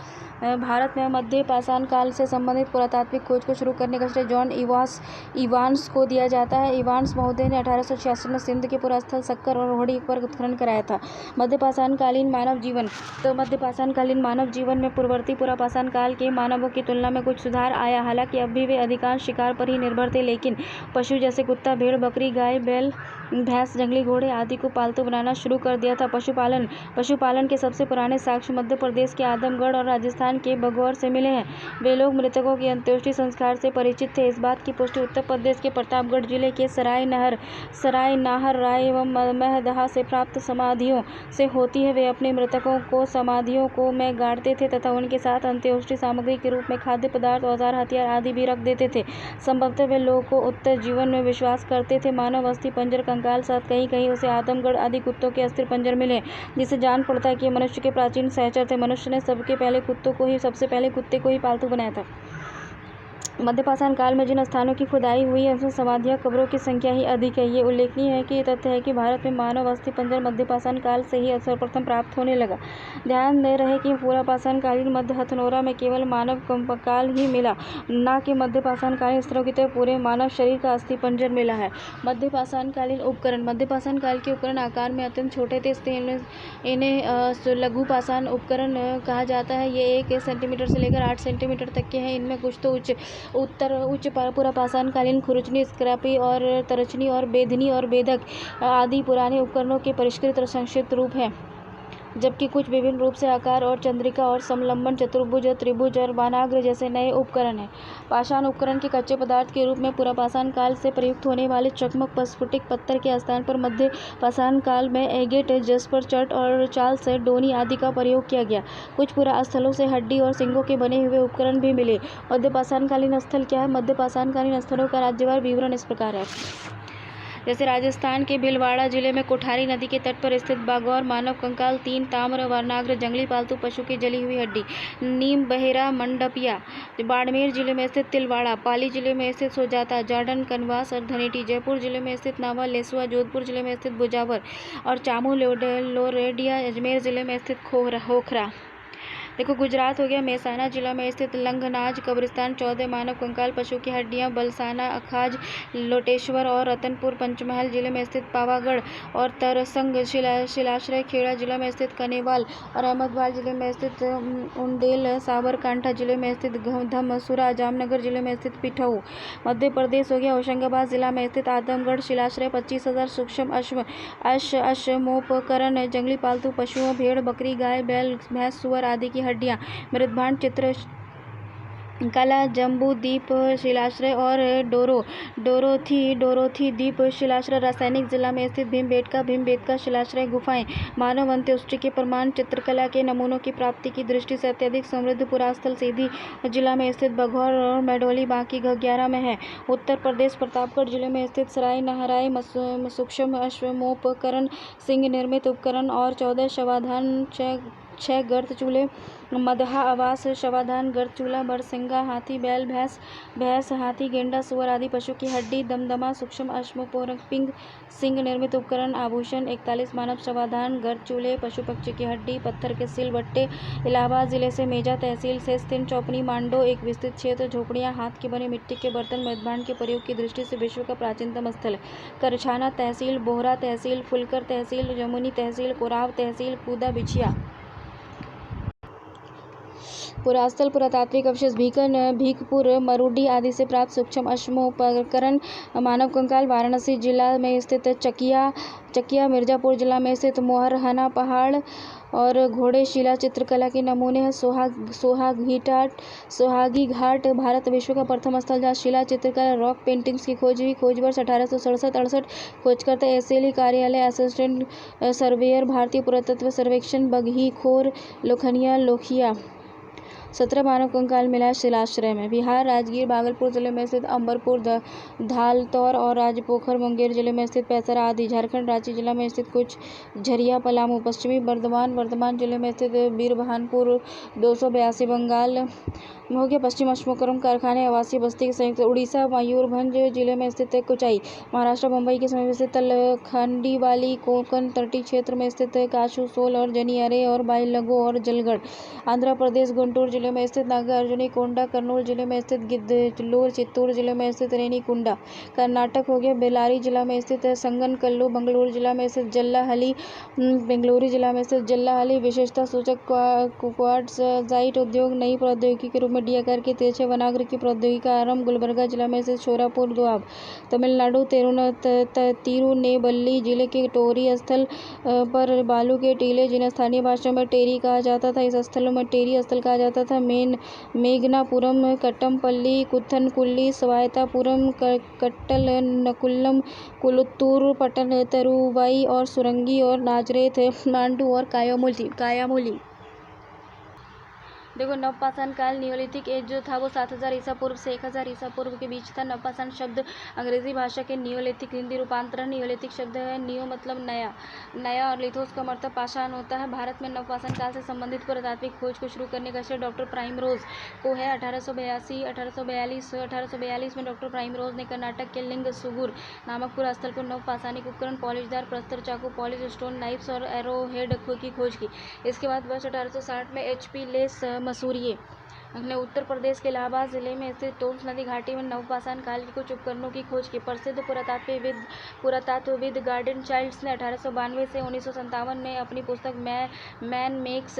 भारत में मध्य पाषाण काल से संबंधित पुरातात्विक खोज को शुरू करने का श्रेय जॉन इवांस को दिया जाता है। इवांस महोदय ने 1886 में सिंध के पुरास्थल सक्कर और रोहड़ी पर उत्खनन कराया था। मध्य पाषाणकालीन मानव जीवन। तो मध्य पाषाणकालीन मानव जीवन में पूर्ववर्ती पुरापाषाण काल के मानवों की तुलना में कुछ सुधार आया। हालांकि अब भी वे अधिकांश शिकार पर ही निर्भर थे, लेकिन पशु जैसे कुत्ता, भेड़, बकरी, गाय, बैल, भैंस, जंगली घोड़े आदि को पालतू बनाना शुरू कर दिया था। पशुपालन के सबसे पुराने साक्ष्य मध्य प्रदेश के आदमगढ़ और राजस्थान राजस्थान के भगौर से मिले हैं। वे लोग मृतकों के अंत्येष्टि संस्कार से परिचित थे। इस बात की पुष्टि उत्तर प्रदेश के प्रतापगढ़ जिले के सराय नाहर राय एवं महदहा से प्राप्त समाधियों से होती है। वे अपने मृतकों को समाधियों को में गाड़ते थे तथा उनके साथ अंत्येष्टि सामग्री के रूप में खाद्य पदार्थ, औजार, हथियार आदि भी रख देते थे। संभवतः वे लोगों को उत्तर जीवन में विश्वास करते थे। मानव अस्थि पंजर कंकाल साथ कहीं उसे आदमगढ़ आदि कुत्तों के अस्थि पंजर मिले, जिससे जान पड़ता है कि ये मनुष्य के प्राचीन सहचर थे। मनुष्य ने सबसे पहले कुत्ते को ही पालतू बनाया था। मध्यपाषाण काल में जिन स्थानों की खुदाई हुई है उसमें समाधियां, कब्रों की संख्या ही अधिक है। ये उल्लेखनीय है कि ये तथ्य है कि भारत में मानव अस्थि पंजर मध्यपाषाण काल से ही सर्वप्रथम प्राप्त होने लगा। ध्यान दे रहे कि पुरापाषाण कालीन मध्य हथनोरा में केवल मानव काल ही मिला, न कि मध्यपाषाण कालीन स्तरों की तरह पूरे मानव शरीर का अस्थि पंजर मिला है। मध्यपाषाण कालीन उपकरण। मध्यपाषाण काल के उपकरण आकार में अत्यंत छोटे थे, इसलिए इन्हें लघु पाषाण उपकरण कहा जाता है। ये 1 सेंटीमीटर से लेकर 8 सेंटीमीटर तक के हैं। इनमें कुछ तो उच्च पुरापाषाण कालीन खुरचनी, स्क्रैपी और तरचनी और बेधनी और बेधक आदि पुराने उपकरणों के परिष्कृत और संक्षिप्त रूप हैं, जबकि कुछ विभिन्न रूप से आकार और चंद्रिका और समलंबन, चतुर्भुज, त्रिभुज और बानाग्र जैसे नए उपकरण हैं। पाषाण उपकरण के कच्चे पदार्थ के रूप में पुरापाषाण काल से प्रयुक्त होने वाले चकमक स्फटिक पत्थर के स्थान पर मध्य पाषाण काल में एगेट, जस्पर, चट और चालसेडोनी आदि का प्रयोग किया गया। कुछ पुरास्थलों से हड्डी और सींगों के बने हुए उपकरण भी मिले। मध्यपाषाण कालीन स्थल क्या है? मध्यपाषाण कालीन स्थलों का राज्यवार विवरण इस प्रकार है। जैसे राजस्थान के भीलवाड़ा जिले में कोठारी नदी के तट पर स्थित बागौर मानव कंकाल, 3 ताम्र वर्णाग्र जंगली पालतू पशु की जली हुई हड्डी, नीम बहेरा मंडपिया। बाड़मेर जिले में स्थित तिलवाड़ा, पाली जिले में स्थित सोजाता, जाडन, कनवास और धनेटी, जयपुर जिले में स्थित नावा लेसुआ, जोधपुर जिले में स्थित बुजावर और चामू लोरेडिया, अजमेर जिले में स्थित होखरा। देखो, गुजरात हो गया, मेहसाना जिला में स्थित लंघनाज कब्रिस्तान, 14 मानव कंकाल पशु की हड्डियां, बलसाना, अखाज, लोटेश्वर और रतनपुर। पंचमहल जिले में स्थित पावागढ़ और तरसंग शिलाश्रय, खेड़ा जिला में स्थित कनेवाल और अहमदाबाद जिले में स्थित उंडेल, साबरकांठा जिले में स्थित धमसुरा, जामनगर जिले में स्थित पिठऊ। मध्य प्रदेश हो गया, होशंगाबाद जिला में स्थित आदमगढ़ शिलाश्रय, 25,000 सूक्ष्म अश्मोपकरण, जंगली पालतू पशुओं, भेड़, बकरी, गाय, बैल, भैंस, सुअर आदि की हड्डियां, मृदभांड चित्र कला, जम्बू द्वीप शिलाश्रय और डोरोथी द्वीप शिलाश्रय। रासायनिक जिला में स्थित भीमबेटका शिलाश्रय गुफाएं। मानव अंत्येष्टि के प्रमाण चित्रकला के नमूनों की प्राप्ति की दृष्टि से अत्यधिक समृद्ध पुरास्थल सीधी जिला में स्थित बघौर और मैडोली बांकी 11 में है। उत्तर प्रदेश प्रतापगढ़ जिले में स्थित सराय नाहराय सूक्ष्म अश्मोपकरण, सिंह निर्मित उपकरण और 14 शवाधान, 6 गर्त चूल्हे, मदहा आवास शवाधान, गर्त चूल्हा, बरसिंगा, हाथी, बैल, भैंस, हाथी, गेंडा, सुअर आदि पशु की हड्डी, दमदमा, सूक्ष्म अश्मोपकरण, सिंह निर्मित उपकरण, आभूषण, 41 मानव शवाधान, गर्त चूल्हे, पशु पक्षी की हड्डी, पत्थर के सिल बट्टे। इलाहाबाद जिले से मेजा तहसील से स्थित चौपनी मांडो एक विस्तृत क्षेत्र, झोपड़ियाँ, हाथ के बने मिट्टी के बर्तन, मृदभांड के प्रयोग की दृष्टि से विश्व का प्राचीनतम स्थल है। करछाना तहसील, बोहरा तहसील, फुलकर तहसील, जमुनी तहसील, कोराव तहसील, कूदा बिछिया। पुरास्थल पुरातात्विक अवशेष भीखपुर, मरूडी आदि से प्राप्त सूक्ष्म अश्मोपकरण, मानव कंकाल। वाराणसी जिला में स्थित चकिया, मिर्जापुर जिला में स्थित मोहरहना पहाड़ और घोड़े शिला चित्रकला के नमूने हैं। सोहागी घाट भारत विश्व का प्रथम स्थल जहाँ शिला चित्रकला रॉक पेंटिंग्स की खोज हुई। खोज वर्ष 1867-68। खोजकर्ता एसएलई कार्यालय, असिस्टेंट सर्वेयर, भारतीय पुरातत्व सर्वेक्षण, बघीखोर, लोखिया। 17 मानव कंकाल मिला है शिलाश्रय में। बिहार, राजगीर, भागलपुर जिले में स्थित अंबरपुर, धालतौर और राजपोखर, मुंगेर जिले में स्थित पैसरा आदि। झारखंड, रांची जिला में स्थित कुछ झरिया, पलामू। पश्चिमी वर्धमान जिले में स्थित बीरबहानपुर, 282। बंगाल हो गया, पश्चिम अश्मोपकरण कारखाने, आवासीय बस्ती के संयुक्त। उड़ीसा, मयूरभंज जिले में स्थित कुचाई। महाराष्ट्र, मुंबई के समीप स्थित तलखंडीवाली। कोंकण तटीय क्षेत्र में स्थित काशुसोल और जनियारे और बाइलगो और जलगढ़। आंध्र प्रदेश, गुंटूर जिले में स्थित नागार्जुनी कोंडा। कर्नूल जिले में स्थित गिद्धलूर। चित्तूर जिले में स्थित रेनीकुंडा। कर्नाटक हो गया, बेल्लारी जिला में स्थित संगनकल्लू। बेंगलुरु जिला में स्थित जल्लाहली। बेंगलुरु जिला में स्थित जल्लाहली। विशेषता सूचक क्वार्ट्ज़ाइट उद्योग नई प्रौद्योगिकी के रूप में डी आकार के तिरछे वनाग्र की प्रौद्योगिकी का आरंभ। गुलबर्गा जिला में स्थित छोरापुर दोआब। तमिलनाडु, तिरुनेबल्ली जिले के टोरी स्थल पर बालू के टीले, जिन्हें स्थानीय भाषा में टेरी कहा जाता था। इस स्थल में टेरी स्थल कहा जाता था। था। मेघनापुरम, कट्टमपल्ली, कुथनकुल्ली, स्वायत्तापुरम, कट्टल, नकुल्लम, कुलत्तूर, पट्टण, तरुवाई और सुरंगी और नाजरेथ, मांडू और कायामूली। देखो, नवपाषाण काल नियोलिथिक एज जो था वो 7000 ईसा पूर्व से 1000 ईसा पूर्व के बीच था। नवपाषाण शब्द अंग्रेजी भाषा के नियोलिथिक हिंदी रूपांतरण। नियोलिथिक शब्द है नियो मतलब नया और लिथोस का मतलब पाषाण होता है। भारत में नवपाषाण काल से संबंधित पुरातात्विक खोज को शुरू करने का श्रेय डॉक्टर प्राइमरोज को है। 1842 में डॉक्टर प्राइमरोज ने कर्नाटक के लिंगसुगुर नामक पूरा स्थल पर नवपाषाणिक उपकरण, पॉलिशदार प्रस्तर चाकू, पॉलिश स्टोन नाइफ्स और एरोहेड की खोज की। इसके बाद वर्ष 1860 में HP लेस मसूरिये ने उत्तर प्रदेश के इलाहाबाद जिले में स्थित टोम्स नदी घाटी में नवपाषाण काल के कुछ उपकरणों की खोज की। प्रसिद्ध पुरातत्वविद गार्डन चाइल्ड्स ने 1892 से 1957 में अपनी पुस्तक मैन मेक्स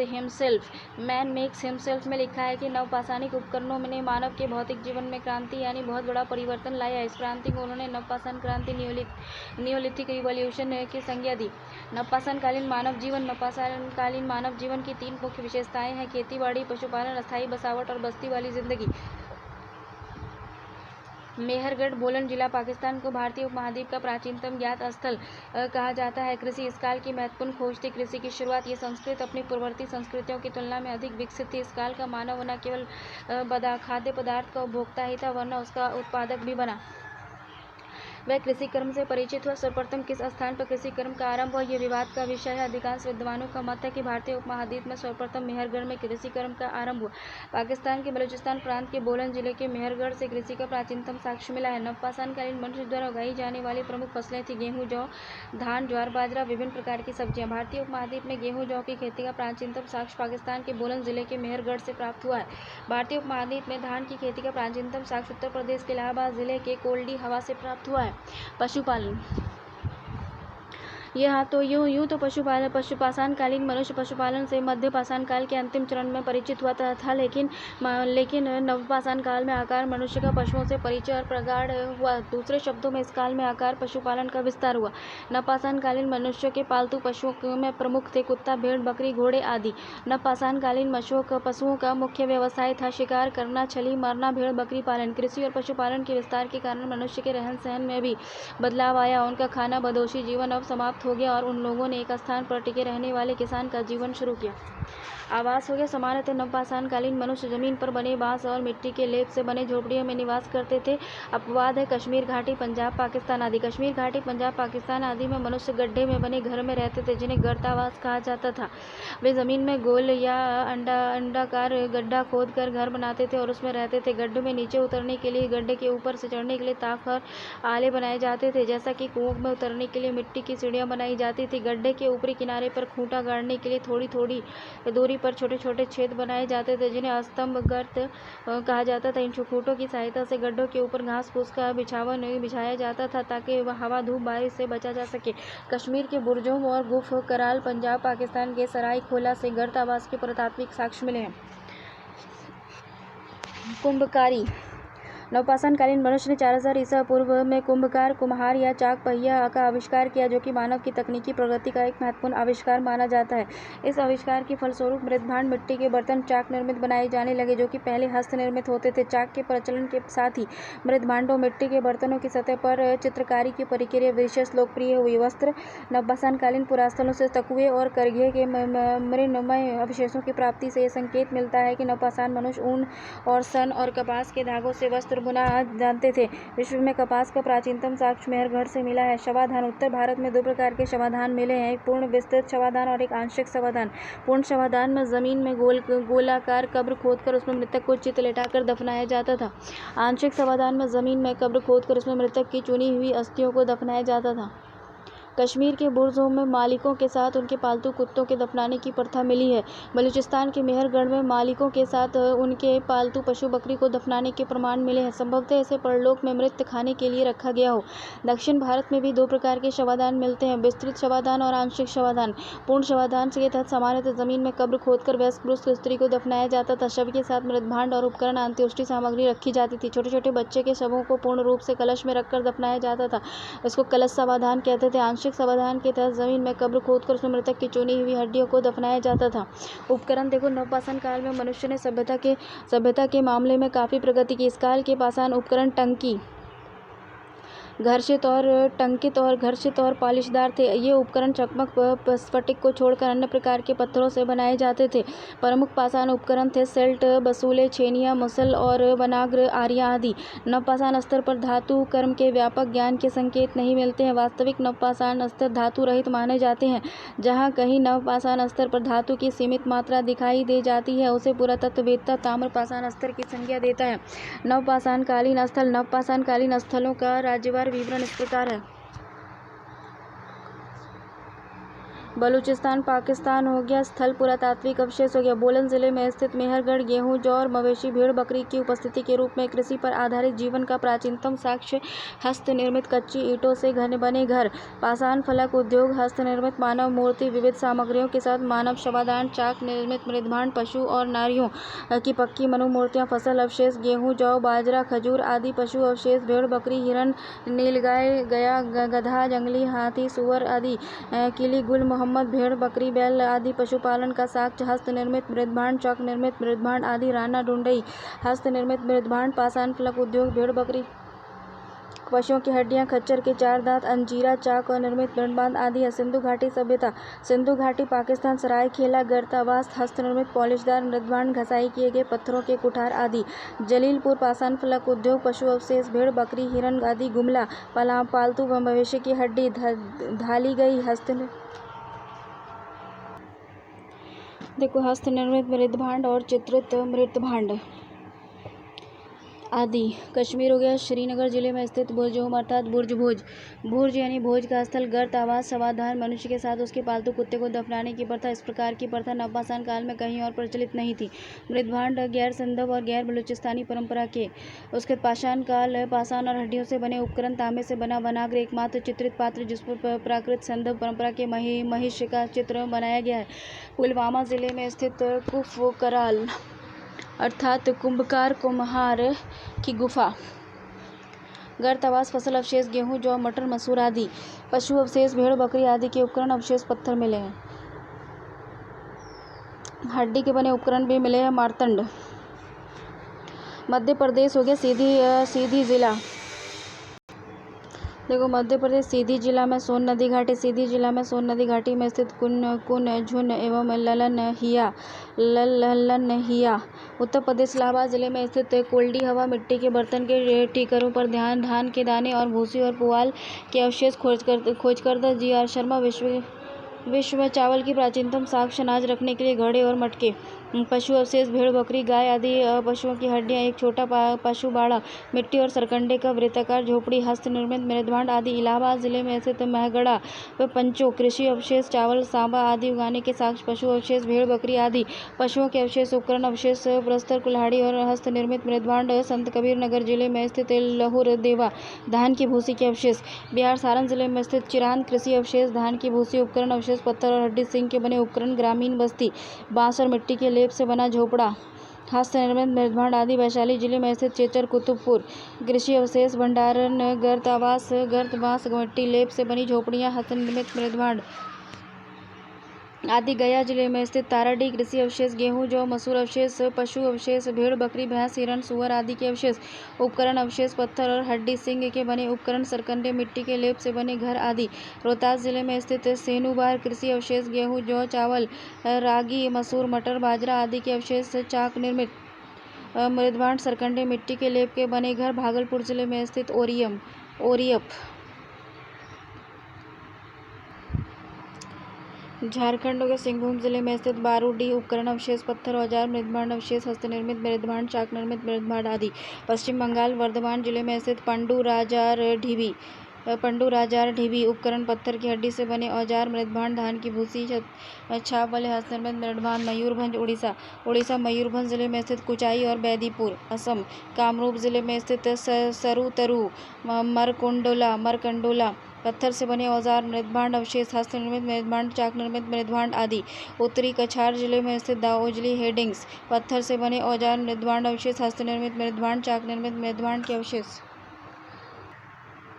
हिमसेल्फ में लिखा है कि नवपाषाणिक उपकरणों ने मानव के भौतिक जीवन में क्रांति यानी बहुत बड़ा परिवर्तन लाया। इस क्रांति को उन्होंने नवपाषाण क्रांति नियोलिथिक रिवॉल्यूशन की संज्ञा दी। नवपाषाणकालीन मानव जीवन की 3 मुख्य विशेषताएं हैं: खेती-बाड़ी, पशुपालन, अस्थायी बसावट और बस्ती वाली जिंदगी। मेहरगढ़, बोलन जिला, पाकिस्तान को भारतीय उपमहाद्वीप का प्राचीनतम ज्ञात स्थल कहा जाता है। कृषि इस काल की महत्वपूर्ण खोज थी। कृषि की शुरुआत ये संस्कृति अपनी पूर्ववर्ती संस्कृतियों की तुलना में अधिक विकसित थी। इस काल का मानव न केवल खाद्य पदार्थ का उपभोक्ता ही था वरन उसका उत्पादक भी बना। वह कृषि कर्म से परिचित हुआ। सर्वप्रथम किस स्थान पर कृषि कर्म का आरंभ हुआ, यह विवाद का विषय है। अधिकांश विद्वानों का मत है कि भारतीय उपमहाद्वीप में सर्वप्रथम मेहरगढ़ में कृषि कर्म का आरंभ हुआ। पाकिस्तान के बलूचिस्तान प्रांत के बोलन जिले के मेहरगढ़ से कृषि का प्राचीनतम साक्ष्य मिला है। नवपाषाणकालीन मनुष्य द्वारा उगाई जाने वाली प्रमुख फसलें थी गेहूँ, जौ, धान, ज्वार, बाजरा, विभिन्न प्रकार की सब्जियां। भारतीय उपमहाद्वीप में गेहूँ, जौ की खेती का प्राचीनतम साक्ष्य पाकिस्तान के बोलन जिले के मेहरगढ़ से प्राप्त हुआ है। भारतीय उपमहाद्वीप में धान की खेती का प्राचीनतम साक्ष्य उत्तर प्रदेश के इलाहाबाद जिले के कोल्डी हवा से प्राप्त हुआ है। पशुपालन यूं तो पशुपाषाणकालीन मनुष्य पशुपालन से मध्यपाषाण काल के अंतिम चरण में परिचित हुआ था, लेकिन नवपाषाण काल में आकार मनुष्य का पशुओं से परिचय और प्रगाढ़ हुआ। दूसरे शब्दों में इस काल में आकार पशुपालन का विस्तार हुआ। नवपाषाणकालीन मनुष्य के पालतू पशुओं में प्रमुख थे कुत्ता, भेड़, बकरी, घोड़े आदि। नवपाषाणकालीन पशुओं का मुख्य व्यवसाय था शिकार करना, छली मारना, भेड़ बकरी पालन। कृषि और पशुपालन के विस्तार के कारण मनुष्य के रहन सहन में भी बदलाव आया। उनका खाना बदोशी जीवन अब समाप्त हो गया और उन लोगों ने एक स्थान पर टिके रहने वाले किसान का जीवन शुरू किया। आवास हो गया। सामान्यतः नवपाषाणकालीन मनुष्य जमीन पर बने बांस और मिट्टी के लेप से बने झोपड़ियों में निवास करते थे। अपवाद है कश्मीर घाटी, पंजाब, पाकिस्तान आदि। कश्मीर घाटी, पंजाब, पाकिस्तान आदि में मनुष्य गड्ढे में बने घर में रहते थे जिन्हें गर्तावास कहा जाता था। वे जमीन में गोल या अंडाकार गड्ढा खोद कर घर बनाते थे और उसमें रहते थे। गड्ढे में नीचे उतरने के लिए, गड्ढे के ऊपर से चढ़ने के लिए ताक और आले बनाए जाते थे, जैसा कि कुओं में उतरने के लिए मिट्टी की सीढ़ियां बनाई जाती थी। गड्ढे के ऊपरी किनारे पर खूंटा गाड़ने के लिए थोड़ी थोड़ी दूरी पर छोटे छोटे छेद बनाए जाते थे जिन्हें स्तंभ गर्त कहा जाता था। इन खूंटों की सहायता से गड्ढों के ऊपर घास फूस का बिछावन बिछाया जाता था ताकि हवा, धूप, बारिश से बचा जा सके। कश्मीर के बुर्जों और गुफ कराल, पंजाब, पाकिस्तान के सराय खोला से गर्त आवास के पुरातात्विक साक्ष्य मिले हैं। कुंभकारी। नवपाषाणकालीन मनुष्य ने 4000 ईसा पूर्व में कुम्हार या चाक पहिया का आविष्कार किया, जो कि मानव की तकनीकी प्रगति का एक महत्वपूर्ण आविष्कार माना जाता है। इस आविष्कार के फलस्वरूप मृदभांड, मिट्टी के बर्तन, चाक निर्मित बनाए जाने लगे, जो कि पहले हस्त निर्मित होते थे। चाक के प्रचलन के साथ ही मृदभांडों, मिट्टी के बर्तनों की सतह पर चित्रकारी की प्रक्रिया विशेष लोकप्रिय हुई। वस्त्र। नवपाषाणकालीन पुरास्थलों से तकुए और करघे के मृण्मय अवशेषों की प्राप्ति से यह संकेत मिलता है कि नवपाषाण मनुष्य ऊन और सन और कपास के धागों से वस्त्र बुना जानते थे। विश्व में कपास का प्राचीनतम साक्ष्य मेहरगढ़ से मिला है। शवाधान। उत्तर भारत में 2 प्रकार के शवाधान मिले हैं, एक पूर्ण विस्तृत शवाधान और एक आंशिक शवाधान। पूर्ण शवाधान में जमीन में गोलाकार कब्र खोदकर उसमें मृतक को चित लेटाकर दफनाया जाता था। आंशिक शवाधान में जमीन में कब्र खोदकर उसमें मृतक की चुनी हुई अस्थियों को दफनाया जाता था। कश्मीर के बुर्जों में मालिकों के साथ उनके पालतू कुत्तों के दफनाने की प्रथा मिली है। बलूचिस्तान के मेहरगढ़ में मालिकों के साथ उनके पालतू पशु बकरी को दफनाने के प्रमाण मिले हैं। संभवतः इसे परलोक में मृत खाने के लिए रखा गया हो। दक्षिण भारत में भी 2 प्रकार के शवाधान मिलते हैं, विस्तृत शवाधान और आंशिक शवाधान। पूर्ण शवाधान के तहत सामान्यतः जमीन में कब्र खोदकर वयस्क पुरुष स्त्री को दफनाया जाता था। शव के साथ मृदभांड और उपकरण, अंत्येष्टि सामग्री रखी जाती थी। छोटे छोटे बच्चे के शवों को पूर्ण रूप से कलश में रखकर दफनाया जाता था। इसको कलश शवाधान कहते थे। आंशिक वैज्ञानिक समाधान के तहत जमीन में कब्र खोदकर उसमें मृतक की चुनी हुई हड्डियों को दफनाया जाता था। उपकरण देखो, नवपाषाण काल में मनुष्य ने सभ्यता के मामले में काफी प्रगति की। इस काल के पाषाण उपकरण टंकित और घर्षित और पॉलिशदार थे। ये उपकरण चकमक स्फटिक को छोड़कर अन्य प्रकार के पत्थरों से बनाए जाते थे। प्रमुख पाषाण उपकरण थे सेल्ट, बसूले, छेनिया, मुसल और वनाग्र, आर्या आदि। नवपाषाण स्तर पर धातु कर्म के व्यापक ज्ञान के संकेत नहीं मिलते हैं। वास्तविक नवपाषाण स्तर धातु रहित माने जाते हैं। जहाँ कहीं नवपाषाण स्तर पर धातु की सीमित मात्रा दिखाई दे जाती है, उसे पुरातत्ववेत्ता ताम्रपाषाण स्तर की संज्ञा देता है। नवपाषाणकालीन स्थल। नवपाषाणकालीन स्थलों का राज्यवार विवरण इस प्रकार है। बलूचिस्तान पाकिस्तान हो गया। स्थल पुरातात्विक अवशेष हो गया। बोलन जिले में स्थित मेहरगढ़ गेहूं, जौ और मवेशी, भेड़, बकरी की उपस्थिति के रूप में कृषि पर आधारित जीवन का प्राचीनतम साक्ष्य। हस्त निर्मित कच्ची ईंटों से बने घर। पाषाण फलक उद्योग। हस्त निर्मित मानव मूर्ति विविध सामग्रियों के साथ मानव शवाधान। चाक निर्मित मृदभांड। पशु और नारियों की पक्की मनुमूर्तियाँ। फसल अवशेष गेहूँ, जौ, बाजरा, खजूर आदि। पशु अवशेष भेड़, बकरी, हिरण, नीलगाय, गया, गधा, जंगली हाथी, सुअर आदि। किली, गुल, मोहम्मद, भेड़, बकरी, बैल आदि पशुपालन का साक्ष्य। हस्त निर्मित मृदभांड। चक निर्मित मृदभांड आदि। राना ढूंढई। हस्त निर्मित मृदभांड। पाषाण फलक उद्योग। भेड़, बकरी, पशुओं की हड्डियां, खच्चर के 4 दांत, अंजीरा, चाक और निर्मित मृदभांड आदि है। सिंधु घाटी सभ्यता। सिंधु घाटी पाकिस्तान, सरायखेला गर्तावास। हस्त निर्मित पॉलिशदार मृदभांड, घसाई किए गए पत्थरों के कुठार आदि। जलीलपुर पाषाण फलक उद्योग। पशु अवशेष भेड़, बकरी, हिरण आदि। गुमला पालतू मवेशी की हड्डी, ढाली गई। हस्त निर्मित मृदभांड और चित्रित मृदभांड आदि। कश्मीर हो गया। श्रीनगर जिले में स्थित बुर्ज अर्थात बुर्ज यानी भोज का स्थल। गर्त आवास, शवाधार, मनुष्य के साथ उसके पालतू कुत्ते को दफनाने की प्रथा। इस प्रकार की प्रथा नवपाषाण काल में कहीं और प्रचलित नहीं थी। मृदभांड गैर सिंधव और गैर बलूचिस्तानी परंपरा के। उसके पाषाण काल। पाषाण और हड्डियों से बने उपकरण। तांबे से बना वनाग्र एकमात्र चित्रित पात्र जिस पर प्राकृत सिंधव परंपरा के महिष का चित्र बनाया गया है। पुलवामा जिले में स्थित कुफकराल अर्थात कुम्हार की गुफा। गर्त आवास, फसल अवशेष गेहूं, जौ, मटर, मसूर आदि। पशु अवशेष भेड़, बकरी आदि के उपकरण अवशेष पत्थर मिले हैं। हड्डी के बने उपकरण भी मिले हैं। मार्तंड। मध्य प्रदेश हो गया। सीधी जिला। मध्य प्रदेश सीधी जिला में सोन नदी घाटी। सीधी जिला में सोन नदी घाटी में स्थित झुन एवं लल्लनहिया। उत्तर प्रदेश इलाहाबाद जिले में स्थित कोल्डी हवा। मिट्टी के बर्तन के टीकरों पर धान के दाने और भूसी और पुआल के अवशेष खोजकर जी.आर. शर्मा विश्व में चावल की प्राचीनतम साक्ष्य अनाज रखने के लिए घड़े और मटके। पशु अवशेष भेड़, बकरी, गाय आदि पशुओं की हड्डियां, एक छोटा पशु बाड़ा, मिट्टी और सरकंडे का वृत्ताकार झोपड़ी। हस्त निर्मित मृदभांड आदि। इलाहाबाद जिले में स्थित महगड़ा व पंचो। कृषि अवशेष चावल, सांबा आदि उगाने के साक्ष्य। पशु अवशेष भेड़, बकरी आदि पशुओं के अवशेष। उपकरण अवशेष प्रस्तर, कुल्हाड़ी और हस्त निर्मित मृदभांड। संत कबीर नगर जिले में स्थित लहुर देवा। धान की भूसी के अवशेष। बिहार सारण जिले में स्थित चिरांद। कृषि अवशेष, धान की भूसी, उपकरण अवशेष, पत्थर और हड्डी, सिंग के बने उपकरण। ग्रामीण बस्ती, बांस और मिट्टी के लेप से बना झोपड़ा। हस्त निर्मित मृदभांड आदि। वैशाली जिले में स्थित चेचर कुतुबपुर। कृषि अवशेष, भंडारण, गर्त आवास, गर्त, बांस, मिट्टी, लेप से बनी झोपड़ियां, हस्त निर्मित मृदभांड आदि। गया जिले में स्थित ताराडीह। कृषि अवशेष, गेहूं, जौ, मसूर अवशेष। पशु अवशेष, भेड़, बकरी, भैंस, हिरण, सुअर आदि के अवशेष। उपकरण अवशेष, पत्थर और हड्डी, सिंग के बने उपकरण, सरकंडे, मिट्टी के लेप से बने घर आदि। रोहतास जिले में स्थित सेनुबार। कृषि अवशेष, गेहूं, जौ, चावल, रागी, मसूर, मटर, बाजरा आदि के अवशेष। चाक निर्मित मृदभांड, सरकंडे, मिट्टी के लेप के बने घर। भागलपुर जिले में स्थित ओरियप। झारखंड के सिंहभूम जिले में स्थित बारूडीह। उपकरण अवशेष, पत्थर, औजार, मृदभांड अवशेष, हस्त निर्मित मृदभांड, चाक निर्मित मृदभांड आदि। पश्चिम बंगाल वर्धमान जिले में स्थित पंडुराजार ढीबी। उपकरण पत्थर की हड्डी से बने औजार, मृदभांड, धान की भूसी, छाप वाले हस्त निर्मित मृदभांड। मयूरभंज उड़ीसा मयूरभंज जिले में स्थित कुचाई और बैदीपुर। असम कामरूप जिले में स्थित सरुतरु मरकंडोला। पत्थर से बने औजार, मृदभांड अवशेष, हस्त निर्मित मृदभांड, चाक निर्मित मृदभांड आदि। उत्तरी कछार जिले में स्थित दाओजली हेडिंग्स। पत्थर से बने औजार, मृदभांड अवशेष, हस्त निर्मित मृदभांड, चाक निर्मित मृदभांड के अवशेष।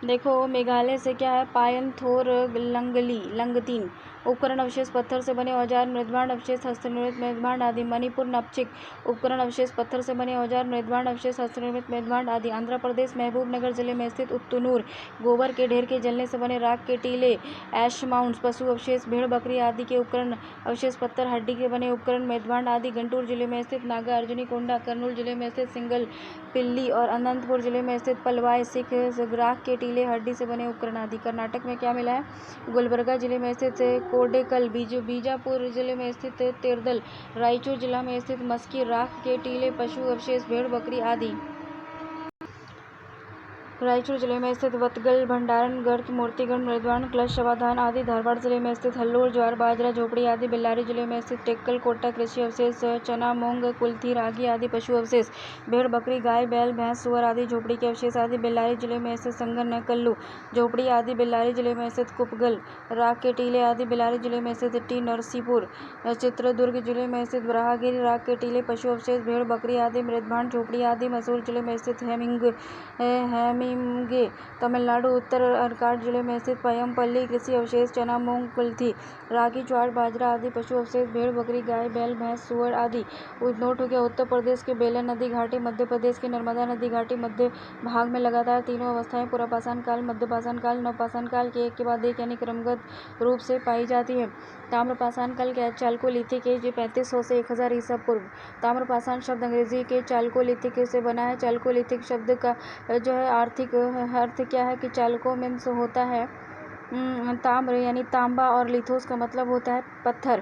देखो मेघालय से क्या है, पायनथोर लंगतीन उपकरण अवशेष, पत्थर से बने औजार, मृदभांड अवशेष, हस्तनिर्मित मृदभांड आदि। मणिपुर नपचिक उपकरण अवशेष, पत्थर से बने औजार, मृदभांड अवशेष, हस्तनिर्मित मृदभांड आदि। आंध्र प्रदेश महबूबनगर जिले में स्थित उत्तुनूर, गोबर के ढेर के जलने से बने राख के टीले, ऐश माउंट्स, पशु अवशेष, भेड़ बकरी आदि के उपकरण अवशेष, पत्थर हड्डी के बने उपकरण, मृदभांड आदि। गुंटूर जिले में स्थित नागा अर्जुनी कोंडा, कर्नूल जिले में स्थित सिंगल पिल्ली और अनंतपुर जिले में स्थित पलवाई सिख राख के टीले, हड्डी से बने उपकरण आदि। कर्नाटक में क्या मिला है, गुलबर्गा जिले में स्थित कोडेकल, बीजापुर जिले में स्थित तिरदल, रायचूर जिला में स्थित मस्की, राख के टीले, पशु अवशेष, भेड़ बकरी आदि। रायचूर जिले में स्थित वतगल, भंडारण गर्त, मूर्तिगढ़, मृदभांड, क्लश, समाधान आदि। धारवाड़ जिले में स्थित हल्लोर, ज्वार बाजरा, झोपड़ी आदि। बेल्लारी जिले में स्थित टेक्कल, कोट्टा, कृषि अवशेष, चना, मूंग, कुल्थी, रागी आदि। पशु अवशेष, भेड़ बकरी, गाय बैल भैंस, सुअर आदि। झोपड़ी के अवशेष आदि। बेल्लारी जिले में स्थित संगन, कल्लू, झोपड़ी आदि। बेल्लारी जिले में स्थित कुपगल, राख के टीले आदि। बेल्लारी जिले में स्थित टी नरसीपुर, चित्रदुर्ग जिले में स्थित ब्रहागिरी, राख के टीले, पशु अवशेष, भेड़ बकरी आदि, मृदभांड, झोपड़ी आदि। मैसूर जिले में स्थित हेमिंगे, तमिलनाडु। उत्तर अर्काट जिले में स्थित पयमपल्ली, कृषि अवशेष, चना, मूंग, कुल्थी, रागी, ज्वार बाजरा आदि। पशु अवशेष, भेड़ बकरी, गाय बैल भैंस, सुअर आदि। नोट हो गया, उत्तर प्रदेश के बेलन नदी घाटी, मध्य प्रदेश की नर्मदा नदी घाटी मध्य भाग में लगातार तीनों अवस्थाएं पुरापाषाण काल, मध्यपाषाण काल, नवपाषाण काल के एक के बाद एक यानी क्रमबद्ध रूप से पाई जाती है। ताम्रपाषाण काल के चालकोलिथिक एज 3500 से 1000 ईसा पूर्व। ताम्रपाषाण शब्द अंग्रेजी के चालकोलिथिक से बना है। चालकोलिथिक शब्द का जो है आर्थिक अर्थ क्या है कि चालको मीन्स होता है ताम्र यानी तांबा, और लिथोस का मतलब होता है पत्थर।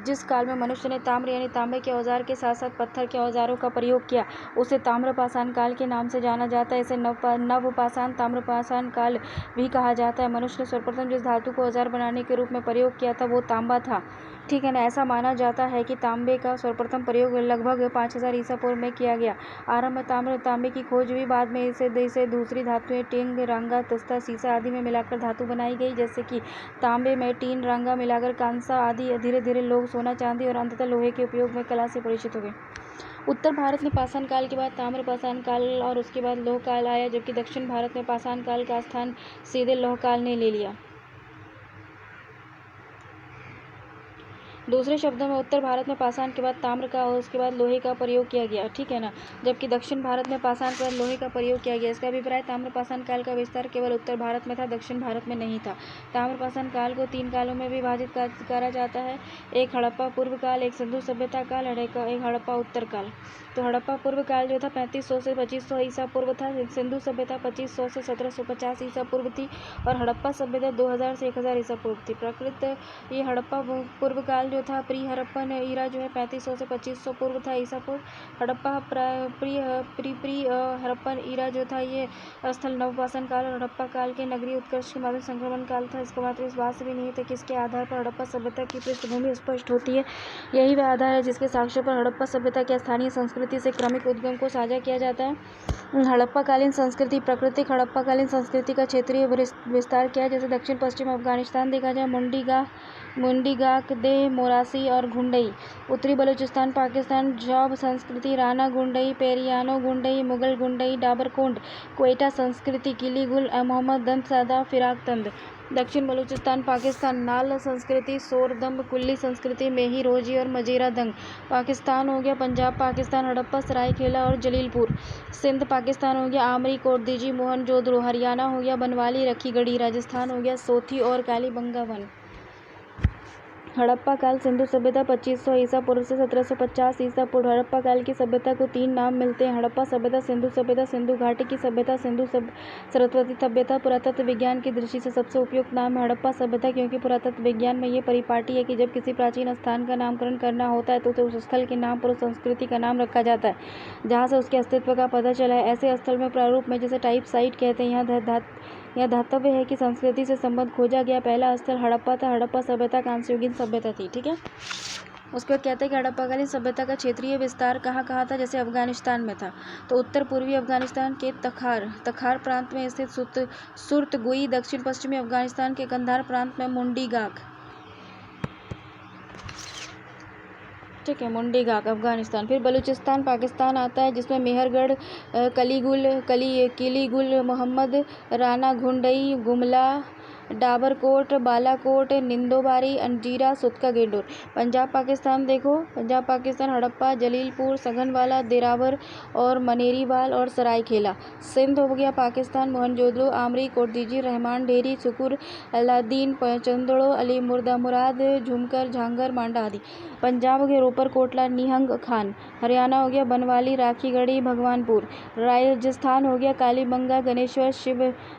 जिस काल में मनुष्य ने ताम्र यानी तांबे के औजार के साथ साथ पत्थर के औजारों का प्रयोग किया उसे ताम्रपाषाण काल के नाम से जाना जाता है। इसे नवपाषाण ताम्रपाषाण काल भी कहा जाता है। मनुष्य ने सर्वप्रथम जिस धातु को औजार बनाने के रूप में प्रयोग किया था वो तांबा था, ठीक है ना। ऐसा माना जाता है कि तांबे का सर्वप्रथम प्रयोग लगभग 5000 ईसा पूर्व में किया गया। आरंभ में तांबे की खोज हुई, बाद में इसे दूसरी धातुएं टिंग, रांगा, तस्ता, सीसा आदि में मिलाकर धातु बनाई गई। जैसे कि तांबे में टीन, रांगा मिलाकर कांसा आदि। धीरे धीरे लोग सोना, चांदी और अंततः लोहे के उपयोग में कला से परिचित हो गए। उत्तर भारत में पाषाण काल के बाद ताम्रपाषाण काल और उसके बाद लौह काल आया, जबकि दक्षिण भारत में पाषाण काल का स्थान सीधे लौह काल ने ले लिया। दूसरे शब्दों में उत्तर भारत में पाषाण के बाद ताम्र का और उसके बाद लोहे का प्रयोग किया गया, ठीक है ना, जबकि दक्षिण भारत में पाषाण के बाद लोहे का प्रयोग किया गया। इसका अभिप्राय ताम्रपाषाण काल का विस्तार केवल उत्तर भारत में था, दक्षिण भारत में नहीं था। ताम्रपाषाण काल को 3 कालों में विभाजित करा जाता है, एक हड़प्पा पूर्व काल, एक सिंधु सभ्यता काल, एक हड़प्पा उत्तर काल। तो हड़प्पा पूर्व काल जो था 3500 से 2500 ईसा पूर्व था। सिंधु सभ्यता 2500 से 1750 ईसा पूर्व थी और हड़प्पा सभ्यता 2000 से 1000 ईसा पूर्व थी। प्रकृत ये हड़प्पा पूर्व काल जो था प्री हड़प्पन ईरा जो है 3500 से 2500 पूर्व था ईसा पूर्व। हड़प्पा प्री हड़प्पन ईरा जो था ये स्थल नवपाषाण काल और हड़प्पा काल के नगरीय उत्कर्ष के माध्यम संक्रमण काल था। इसका मात्र इस बात से भी नहीं था कि इसके आधार पर हड़प्पा सभ्यता की पृष्ठभूमि स्पष्ट होती है। यही वह आधार है जिसके साक्ष्य पर हड़प्पा सभ्यता के स्थानीय संस्कृति से क्रमिक उद्गम को साझा किया जाता है। हड़प्पाकालीन संस्कृति, प्राकृतिक हड़प्पाकालीन संस्कृति का क्षेत्रीय विस्तार किया, जैसे दक्षिण पश्चिम अफगानिस्तान देखा जाए, मुंडीगाक, दे, मोरासी और घुंडई। उत्तरी बलूचिस्तान पाकिस्तान, जॉब संस्कृति, राना गुंडई, पेरियानो गुंडई, मुगल गुंडई, डाबरकोंड, क्वेटा संस्कृति, किलीगुल, मोहम्मद दंत सादा, फिराक तंद। दक्षिण बलूचिस्तान पाकिस्तान, नाल संस्कृति, सोरदम्ब, कुल्ली संस्कृति, मेही रोजी और मजीरा दंग पाकिस्तान हो गया। पंजाब पाकिस्तान, हड़प्पा, सरायखेला और जलीलपुर। सिंध पाकिस्तान हो गया, आमरी, कोटदीजी, मोहनजोदड़ो। हरियाणा हो गया, बनवाली, रखीगढ़ी। राजस्थान हो गया, सोथी और कालीबंगा वन। हड़प्पा काल, सिंधु सभ्यता 2500 ईसा पूर्व से 1750 ईसा पूर्व। हड़प्पा काल की सभ्यता को 3 नाम मिलते हैं, हड़प्पा सभ्यता, सिंधु सभ्यता, सिंधु घाटी की सभ्यता, सिंधु सरस्वती सभ्यता। पुरातत्व विज्ञान की दृष्टि से सबसे उपयुक्त नाम है हड़प्पा सभ्यता, क्योंकि पुरातत्व विज्ञान में ये परिपाटी है कि जब किसी प्राचीन स्थान का नामकरण करना होता है तो उस स्थल के नाम पर उस संस्कृति का नाम रखा जाता है जहाँ से उसके अस्तित्व का पता चला है। ऐसे स्थल में प्रारूप में जिसे टाइप साइट कहते हैं, यह धातव्य है कि संस्कृति से संबंध खोजा गया पहला स्थल हड़प्पा था। हड़प्पा सभ्यता कांस्ययुगीन सभ्यता थी, ठीक है। उसके बाद कहते हैं कि हड़प्पाकालीन सभ्यता का क्षेत्रीय विस्तार कहाँ था, जैसे अफगानिस्तान में था। तो उत्तर पूर्वी अफगानिस्तान के तखार प्रांत में स्थित सुर्तगुई, दक्षिण पश्चिमी अफगानिस्तान के कंधार प्रांत में मुंडीगाक, ठीक है। मुंडी घाट अफगानिस्तान। फिर बलूचिस्तान पाकिस्तान आता है, जिसमें मेहरगढ़, किलीगुल, मोहम्मद राना, घुंडई, गुमला, डाबरकोट, बालाकोट, निंदोबारी, अंजीरा, सुतका, गेंडोर। पंजाब पाकिस्तान देखो, पंजाब पाकिस्तान हड़प्पा, जलीलपुर, सघनवाला, देरावर और मनेरीवाल और सरायखेला। सिंध हो गया पाकिस्तान, मोहनजोदड़ो, आमरी, कोटदीजी, रहमान डेरी, सुकुर, अलादीन, चंदड़ो, अली मुराद, झुमकर, झांगर, मांडा आदि। पंजाब हो गया रोपर, कोटला, निहंग खान। हरियाणा हो गया बनवाली, राखीगढ़ी, भगवानपुर। राजस्थान हो गया कालीबंगा, गणेश्वर,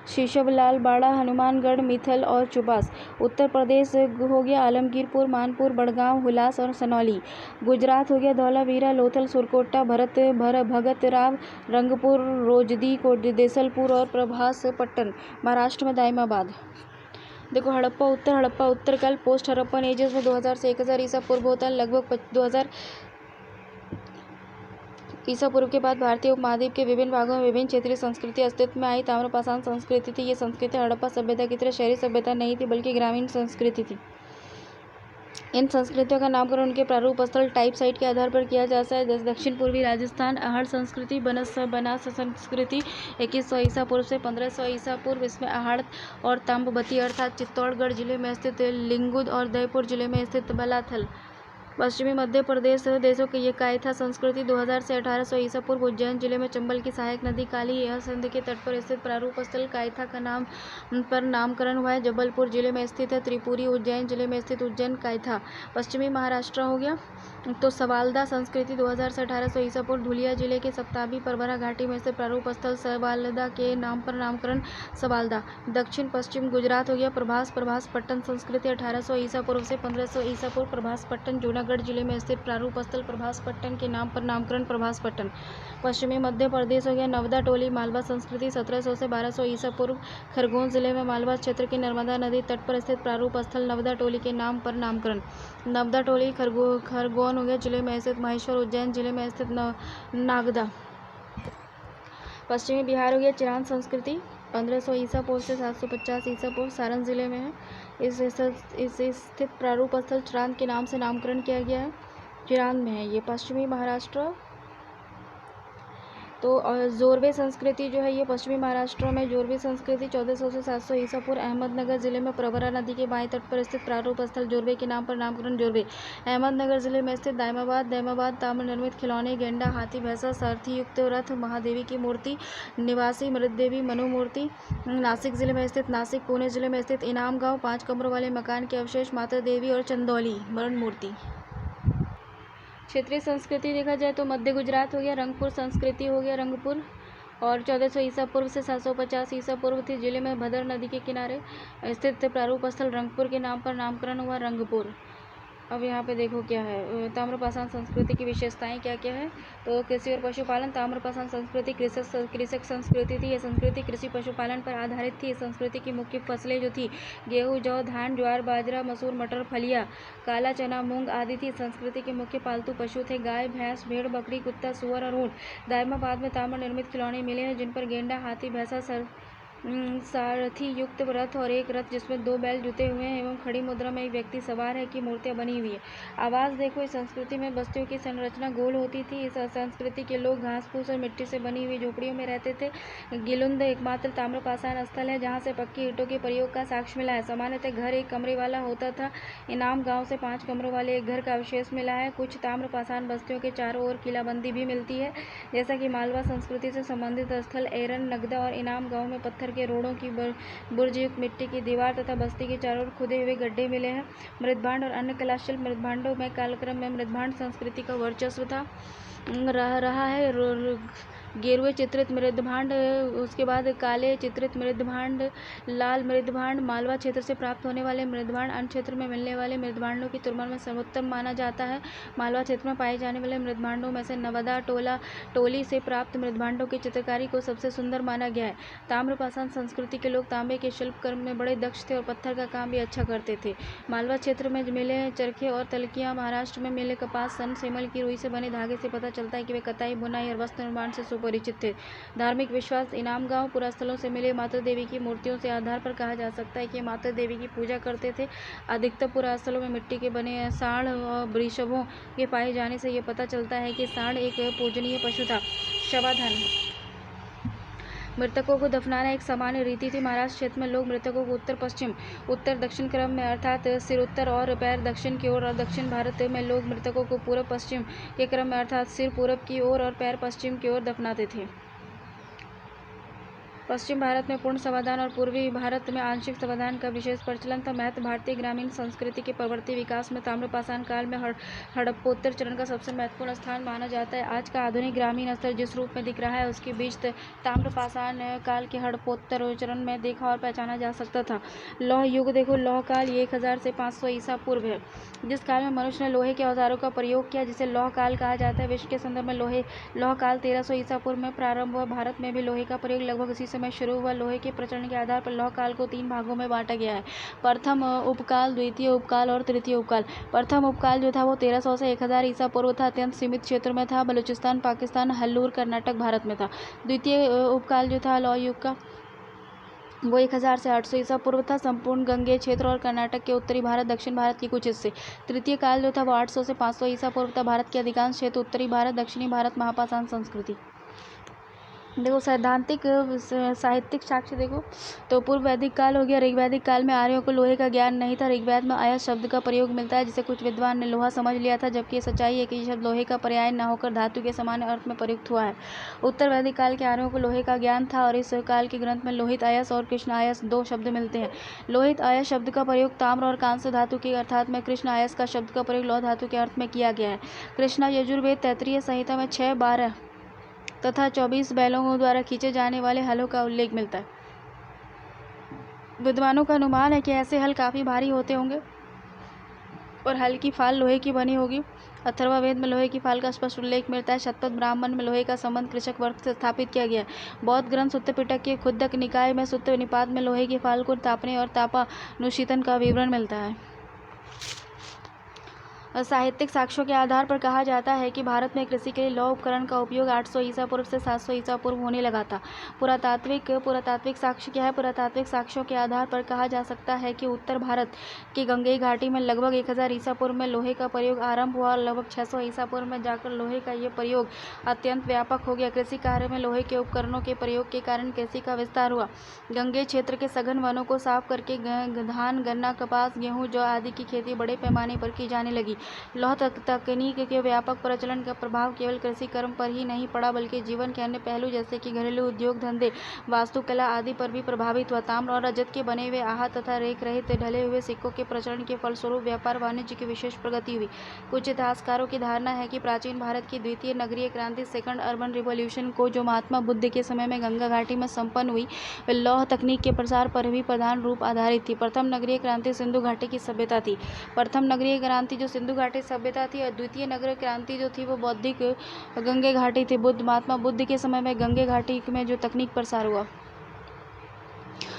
शीशबलाल, बाड़ा, हनुमानगढ़, मिथल और चुपास। उत्तर प्रदेश हो गया आलमगीरपुर, मानपुर, बड़गांव, हुलास और सनौली। गुजरात हो गया धौलावीरा, लोथल, सुरकोटा, भगतराव, रंगपुर, रोजदी, देसलपुर और प्रभासपट्टन। महाराष्ट्र में दाइमाबाद। देखो हड़प्पा उत्तरकाल पोस्ट हड़प्पन एजेस में 2000 से 1000 ईसा पूर्व होता है। लगभग 2000 ईसा पूर्व के बाद भारतीय उपमहाद्वीप के विभिन्न भागों में विभिन्न क्षेत्रीय संस्कृति अस्तित्व में आई। ताम्रपाषाण संस्कृति थी। ये संस्कृति हड़प्पा सभ्यता की तरह शहरी सभ्यता नहीं थी, बल्कि ग्रामीण संस्कृति थी। इन संस्कृतियों का नामकरण उनके प्रारूप स्थल टाइप साइट के आधार पर किया जाता है, जैसे दक्षिण पूर्वी राजस्थान आहड़ संस्कृति, बनास संस्कृति 2100 ईसा पूर्व से 1500 ईसा पूर्व। इसमें आहड़ और ताम्रबती अर्थात चित्तौड़गढ़ जिले में स्थित लिंगुद और उदयपुर जिले में स्थित बलाथल। पश्चिमी मध्य प्रदेश देशों की ये कायथा संस्कृति 2000 से 1800 ईसा पूर्व उज्जैन जिले में चंबल की सहायक नदी काली यह सिंध के तट पर स्थित प्रारूप स्थल कायथा का नामकरण हुआ है। जबलपुर जिले में स्थित है। त्रिपुरी उज्जैन जिले में स्थित उज्जैन कायथा। पश्चिमी महाराष्ट्र हो गया तो सवालदा संस्कृति 2000 से 1800 ईसा पूर्व धुलिया जिले के सप्ताबी परबरा घाटी में स्थित प्रारूप स्थल सवालदा के नाम पर नामकरण सवालदा। दक्षिण पश्चिम गुजरात हो गया प्रभासपट्टन संस्कृति 1800 ईसा पूर्व से 1500 ईसा पूर्व प्रभासपट्टन जूनागढ़ जिले में स्थित प्रारूप स्थल प्रभासपट्टन के नाम पर नामकरण प्रभासपट्टन। पश्चिमी मध्य प्रदेश हो गया नवदा टोली मालवा संस्कृति 1700 से 1200 ईसा पूर्व खरगोन जिले में मालवा क्षेत्र की नर्मदा नदी तट पर स्थित प्रारूप स्थल नवदा टोली के नाम पर नामकरण। नवदा टोली खरगोन हो गया जिले में स्थित महेश्वर उज्जैन जिले में स्थित नागदा। पश्चिमी बिहार हो गया चिरान संस्कृति 1500 ईसा पूर्व से 750 ईसा पूर्व सारण जिले में है। इस स्थित प्रारूप स्थल चिरान के नाम से नामकरण किया गया है, चिरान में है ये। पश्चिमी महाराष्ट्र तो जोरवे संस्कृति जो है ये पश्चिमी महाराष्ट्र में जोरवे संस्कृति 1400 से 700 ईसा पूर्व अहमदनगर जिले में प्रवरा नदी के बाएं तट पर स्थित प्रारूप स्थल जोरवे के नाम पर नामकरण जोरवे। अहमदनगर जिले में स्थित दाइमाबाद ताम्र निर्मित खिलौने, गेंडा, हाथी, भैंसा, सारथी युक्त रथ, महादेवी की मूर्ति, निवासी मृतदेवी, मनु मूर्ति। नासिक जिले में स्थित नासिक, पुणे जिले में स्थित इनाम गाँव, 5 कमरों वाले मकान के अवशेष, माता देवी और चंदौली मरण मूर्ति। क्षेत्रीय संस्कृति देखा जाए तो मध्य गुजरात हो गया रंगपुर संस्कृति हो गया रंगपुर और 1400 ईसा पूर्व से 750 ईसा पूर्व थी। जिले में भदर नदी के किनारे स्थित प्रारूप स्थल रंगपुर के नाम पर नामकरण हुआ रंगपुर। अब यहाँ पे देखो क्या है ताम्रपाषाण संस्कृति की विशेषताएं क्या क्या है। तो कृषि और पशुपालन। ताम्रपाषाण संस्कृति कृषक संस्कृति थी। यह संस्कृति कृषि पशुपालन पर आधारित थी। इस संस्कृति की मुख्य फसलें जो थी गेहूँ, जौ, धान, ज्वार, बाजरा, मसूर, मटर, फलिया, काला चना, मूंग आदि थी। संस्कृति के मुख्य पालतू पशु थे गाय, भैंस, भेड़, बकरी, कुत्ता, सुअर और ऊँट। दाइमाबाद में ताम्र निर्मित खिलौने मिले हैं जिन पर गेंडा, हाथी, भैंसा, सारथी युक्त रथ और एक रथ जिसमें 2 बैल जुते हुए हैं एवं खड़ी मुद्रा में एक व्यक्ति सवार है की मूर्तियां बनी हुई है। आवास देखो इस संस्कृति में बस्तियों की संरचना गोल होती थी। इस संस्कृति के लोग घास फूस और मिट्टी से बनी हुई झोपड़ियों में रहते थे। गिलुंद एकमात्र ताम्रपाषाण स्थल है जहाँ से पक्की ईंटों के प्रयोग का साक्ष्य मिला है। सामान्यतः घर 1 कमरे वाला होता था। इनाम गाँव से 5 कमरों वाले एक घर का अवशेष मिला है। कुछ ताम्रपाषाण बस्तियों के चारों ओर किलाबंदी भी मिलती है, जैसा कि मालवा संस्कृति से संबंधित स्थल एरन, नगदा और इनाम गाँव में पत्थर के रोड़ों की बुर्जयुक्त मिट्टी की दीवार तथा बस्ती के चारों ओर खुदे हुए गड्ढे मिले हैं। मृदभांड और अन्य कलाशिल्प। मृदभांडों में कालक्रम में मृदभांड संस्कृति का वर्चस्व रहा है। गेरुए चित्रित मृदभांड, उसके बाद काले चित्रित मृदभांड, लाल मृदभांड मालवा क्षेत्र से प्राप्त होने वाले मृदभांड अन्य क्षेत्र में मिलने वाले मृदभांडों की तुलना में सर्वोत्तम माना जाता है। मालवा क्षेत्र में पाए जाने वाले मृदभांडों में से नवदा टोली से प्राप्त मृदभांडों की चित्रकारी को सबसे सुंदर माना गया है। ताम्रपाषाण संस्कृति के लोग तांबे के शिल्प कर्म में बड़े दक्ष थे और पत्थर का काम भी अच्छा करते थे। मालवा क्षेत्र में मिले चरखे और तलकियाँ, महाराष्ट्र में मिले कपास, सन, सेमल की रुई से बने धागे से पता चलता है कि वे कताई, बुनाई और वस्त्र निर्माण से परिचित थे। धार्मिक विश्वास इनाम गांव पुरास्थलों से मिले माता देवी की मूर्तियों से आधार पर कहा जा सकता है कि माता देवी की पूजा करते थे। अधिकतर पुरास्थलों में मिट्टी के बने सांड और वृषभों के पाए जाने से यह पता चलता है कि सांड एक पूजनीय पशु था। शवाधान मृतकों को दफनाना एक सामान्य रीति थी। महाराष्ट्र क्षेत्र में लोग मृतकों को उत्तर पश्चिम उत्तर दक्षिण क्रम में अर्थात सिर उत्तर और पैर दक्षिण की ओर और दक्षिण भारत में लोग मृतकों को पूर्व पश्चिम के क्रम में अर्थात सिर पूरब की ओर और पैर पश्चिम की ओर दफनाते थे। पश्चिम भारत में पूर्ण समाधान और पूर्वी भारत में आंशिक समाधान का विशेष प्रचलन था। महत्व भारतीय ग्रामीण संस्कृति के प्रवर्ती विकास में ताम्रपाषाण काल में हड़प्पोत्तर चरण का सबसे महत्वपूर्ण स्थान माना जाता है। आज का आधुनिक ग्रामीण स्तर जिस रूप में दिख रहा है उसके बीच ताम्रपाषाण काल के हड़प्पोत्तर चरण में देखा और पहचाना जा सकता था। लौह युग देखो, लौह काल 1000 से 500 ईसा पूर्व है, जिस काल में मनुष्य ने लोहे के औजारों का प्रयोग किया, जिसे लौह काल कहा जाता है। विश्व के संदर्भ में लौह काल 1300 ईसा पूर्व में प्रारंभ हुआ। भारत में भी लोहे का प्रयोग लगभग उसी समय शुरू हुआ। लोहे के प्रचलन के आधार पर लौह काल को 3 भागों में बांटा गया है: प्रथम उपकाल, द्वितीय उपकाल और तृतीय उपकाल। प्रथम उपकाल जो था वो 1300 से 1000 ईसा पूर्व था, अत्यंत सीमित क्षेत्रों में था, बलूचिस्तान, पाकिस्तान, हल्लूर, कर्नाटक, भारत में था। द्वितीय उपकाल जो था लौह युग का वो 1000 से 800 ईसा पूर्व था, संपूर्ण गंगेय क्षेत्र और कर्नाटक के उत्तरी भारत, दक्षिण भारत के कुछ हिस्से। तृतीय काल जो था वो 800 से 500 ईसा पूर्व था, भारत के अधिकांश क्षेत्र, उत्तरी भारत, दक्षिणी भारत, महापाषाण संस्कृति। देखो सैद्धांतिक साहित्यिक साक्ष्य देखो तो पूर्व वैदिक काल हो गया। ऋग्वैदिक काल में आर्यों को लोहे का ज्ञान नहीं था। ऋग्वेद में आया शब्द का प्रयोग मिलता है, जिसे कुछ विद्वान ने लोहा समझ लिया था, जबकि ये सच्चाई है कि यह शब्द लोहे का पर्याय न होकर धातु के समान अर्थ में प्रयुक्त हुआ है। उत्तर वैदिक काल के आर्यों को लोहे का ज्ञान था और इस काल के ग्रंथ में लोहित अयस और कृष्ण अयस 2 शब्द मिलते हैं। लोहित अयस शब्द का प्रयोग ताम्र और कांस्य धातु के अर्थात में, कृष्ण अयस का शब्द का प्रयोग लौह धातु के अर्थ में किया गया है। कृष्णा यजुर्वेद तैत्तिरीय संहिता में 6, 12 तथा 24 बैलों द्वारा खींचे जाने वाले हलों का उल्लेख मिलता है। विद्वानों का अनुमान है कि ऐसे हल काफ़ी भारी होते होंगे और हल की फाल लोहे की बनी होगी। अथर्ववेद में लोहे की फाल का स्पष्ट उल्लेख मिलता है। शतपथ ब्राह्मण में लोहे का संबंध कृषक वर्ग से स्थापित किया गया है। बौद्ध ग्रंथ सुत्त पिटक के खुद्दक निकाय में सुत्त निपात में लोहे की फाल को तापने और तापानुशीतन का विवरण मिलता है। साहित्यिक साक्ष्यों के आधार पर कहा जाता है कि भारत में कृषि के लिए लौह उपकरण का उपयोग 800 ईसा पूर्व से 700 ईसा पूर्व होने लगा था। पुरातात्विक साक्ष्य क्या है? पुरातात्विक साक्ष्यों के आधार पर कहा जा सकता है कि उत्तर भारत की गंगेय घाटी में लगभग 1000 ईसा पूर्व में लोहे का प्रयोग आरंभ हुआ और लगभग 600 ईसा पूर्व में जाकर लोहे का ये प्रयोग अत्यंत व्यापक हो गया। कृषि कार्य में लोहे के उपकरणों के प्रयोग के कारण कृषि का विस्तार हुआ। गंगेय क्षेत्र के सघन वनों को साफ करके धान, गन्ना, कपास, गेहूँ, जौ आदि की खेती बड़े पैमाने पर की जाने लगी। लौह तकनीक के व्यापक प्रचलन का प्रभाव केवल कृषि कर्म पर ही नहीं पड़ा, बल्कि जीवन के अन्य पहलू जैसे कि घरेलू उद्योग, धंधे, वास्तुकला आदि पर भी प्रभावित हुआ। ताम्र और रजत के बने हुए आहत तथा रेख रहित ढले हुए सिक्कों के प्रचलन के फलस्वरूप व्यापार वाणिज्य की विशेष प्रगति हुई। कुछ इतिहासकारों की धारणा है कि प्राचीन भारत की द्वितीय नगरीय क्रांति, सेकंड अर्बन रिवॉल्यूशन को जो महात्मा बुद्ध के समय में गंगा घाटी में संपन्न हुई, वह लौह तकनीक के प्रसार पर भी प्रधान रूप आधारित थी। प्रथम नगरीय क्रांति सिंधु घाटी की सभ्यता थी। प्रथम नगरीय क्रांति जो सिंधु घाटी सभ्यता थी और द्वितीय नगरीय क्रांति जो थी वो बौद्धिक गंगे घाटी थी। महात्मा बुद्ध के समय में गंगे घाटी में जो तकनीक प्रसार हुआ।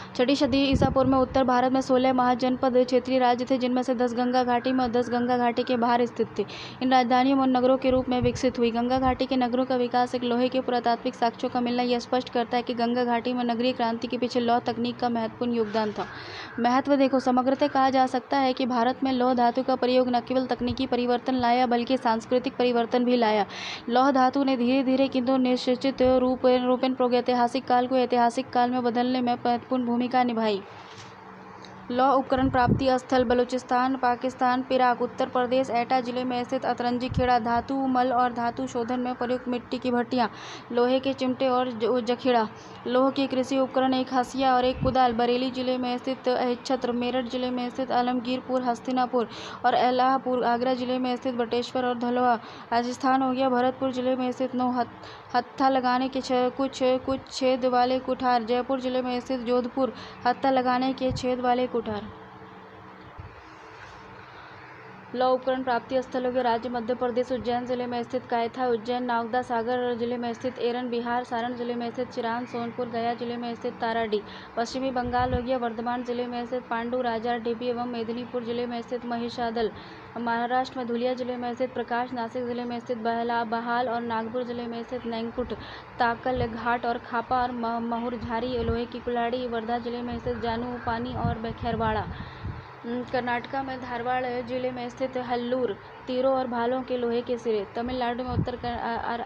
6ठी सदी ईसा पूर्व में उत्तर भारत में 16 महाजनपद क्षेत्रीय राज्य थे, जिनमें से 10 गंगा घाटी में और 10 गंगा घाटी के बाहर स्थित थे। इन राजधानियों और नगरों के रूप में विकसित हुई। गंगा घाटी के नगरों का विकास एक लोहे के पुरातात्विक साक्ष्यों का मिलना यह स्पष्ट करता है कि गंगा घाटी में नगरीय क्रांति के पीछे लौह तकनीक का महत्वपूर्ण योगदान था। महत्व देखो, समग्रतः कहा जा सकता है कि भारत में लौह धातु का प्रयोग न केवल तकनीकी परिवर्तन लाया बल्कि सांस्कृतिक परिवर्तन भी लाया। लौह धातु ने धीरे धीरे किंतु निश्चित रूपेण प्रागैतिहासिक काल को ऐतिहासिक काल में बदलने में महत्वपूर्ण भूमिका निभाई। लौह उपकरण प्राप्ति स्थल बलूचिस्तान, पाकिस्तान, पिराक, उत्तर प्रदेश, एटा जिले में स्थित अतरंजी खेड़ा। धातु मल और धातु शोधन में प्रयुक्त मिट्टी की भट्टियाँ, लोहे के चिमटे और जखीड़ा। लोह के कृषि उपकरण, एक हंसिया और एक कुदाल। बरेली जिले में स्थित अहिच्छत्र, मेरठ जिले में स्थित आलमगीरपुर, हस्तिनापुर और एलाहपुर, आगरा जिले में स्थित बटेश्वर और धलवा राजस्थान हो गया, भरतपुर जिले में स्थित 9 हत्था लगाने के कुछ छेद वाले कुठार, जयपुर जिले में स्थित जोधपुर हत्था लगाने के छेद वाले कुठार। लौह उपकरण प्राप्ति स्थलों के राज्य मध्य प्रदेश, उज्जैन जिले में स्थित कायथा उज्जैन, नागदा सागर जिले में स्थित एरन बिहार, सारण जिले में स्थित चिरान, सोनपुर, गया जिले में स्थित ताराडी। पश्चिमी बंगाल हो गया वर्धमान जिले में स्थित पांडु, राजा डीबी एवं मेदिनीपुर जिले में स्थित महिषादल। महाराष्ट्र में धुलिया जिले में स्थित प्रकाश, नासिक जिले में स्थित बहाल और नागपुर जिले में स्थित नैंकुट, ताकल घाट और खापा और महुरझारी लोहे की कुल्हाड़ी। वर्धा जिले में स्थित जानु पानी और खैरवाड़ा। कर्नाटका में धारवाड़ जिले में स्थित हल्लूर, तीरों और भालों के लोहे के सिरे। तमिलनाडु में उत्तर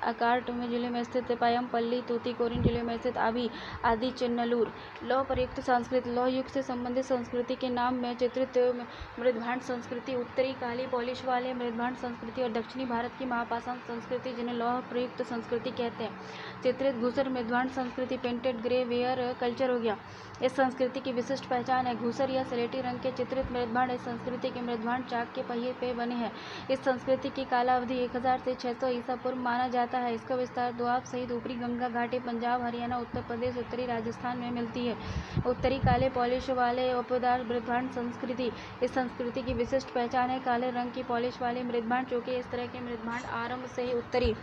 अकार्ट जिले में स्थित पयमपल्ली, तूतीकोरिन जिले में स्थित आदि चिन्नलूर। लौह प्रयुक्त संस्कृति, लौह युग से संबंधित संस्कृति के नाम में चित्रित मृदभांड संस्कृति, उत्तरी काली पॉलिश वाले मृदभांड संस्कृति और दक्षिणी भारत की महापाषाण संस्कृति जिन्हें लौह प्रयुक्त संस्कृति कहते हैं। चित्रित घूसर मृदभांड संस्कृति, पेंटेड ग्रे वेयर कल्चर हो गया। इस संस्कृति की विशिष्ट पहचान है घूसर या सलेटी रंग के चित्रित मृदभांड। इस संस्कृति के मृदभांड चाक के पहिए पे बने हैं। इस संस्कृति की कालावधि 1000 से 600 ईसा पूर्व माना जाता है। इसका विस्तार दोआब सहित ऊपरी गंगा घाटी, पंजाब, हरियाणा, उत्तर प्रदेश, उत्तरी राजस्थान में मिलती है। उत्तरी काले पॉलिश वाले उपदार मृदभांड संस्कृति, इस संस्कृति की विशिष्ट पहचान है काले रंग की पॉलिश वाले मृदभांड। चूंकि इस तरह के मृदभांड आरंभ से ही उत्तरी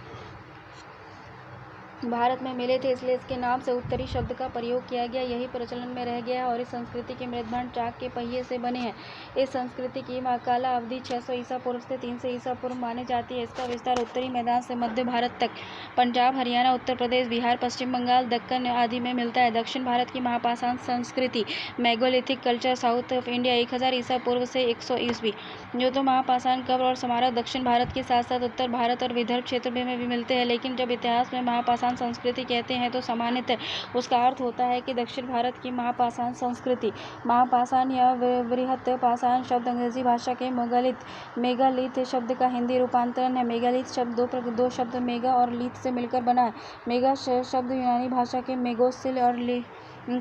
भारत में मिले थे, इसलिए इसके नाम से उत्तरी शब्द का प्रयोग किया गया। यही प्रचलन में रह गया है और इस संस्कृति के मृदभांड चाक के पहिए से बने हैं। इस संस्कृति की काला अवधि 600 ईसा पूर्व से 300 ईसा पूर्व मानी जाती है। इसका विस्तार उत्तरी मैदान से मध्य भारत तक, पंजाब, हरियाणा, उत्तर प्रदेश, बिहार, पश्चिम बंगाल, दक्कन आदि में मिलता है। दक्षिण भारत की महापाषाण संस्कृति, megalithic culture, south of India 1000 ईसा पूर्व से 100 ईस्वी। जो तो महापाषाण कब्र और स्मारक दक्षिण भारत के साथ साथ उत्तर भारत और विदर्भ क्षेत्र में भी मिलते हैं। लेकिन जब इतिहास में महापाषाण संस्कृति कहते हैं तो सामान्यतः उसका अर्थ होता है कि दक्षिण भारत की महापाषाण संस्कृति। महापाषाण या वृहत पाषाण शब्द अंग्रेजी भाषा के मेगालिथ शब्द का हिंदी रूपांतरण है। मेगालिथ शब्द दो शब्द मेगा और लिथ से मिलकर बना है। मेगा शब्द यूनानी भाषा के मेगोसिल और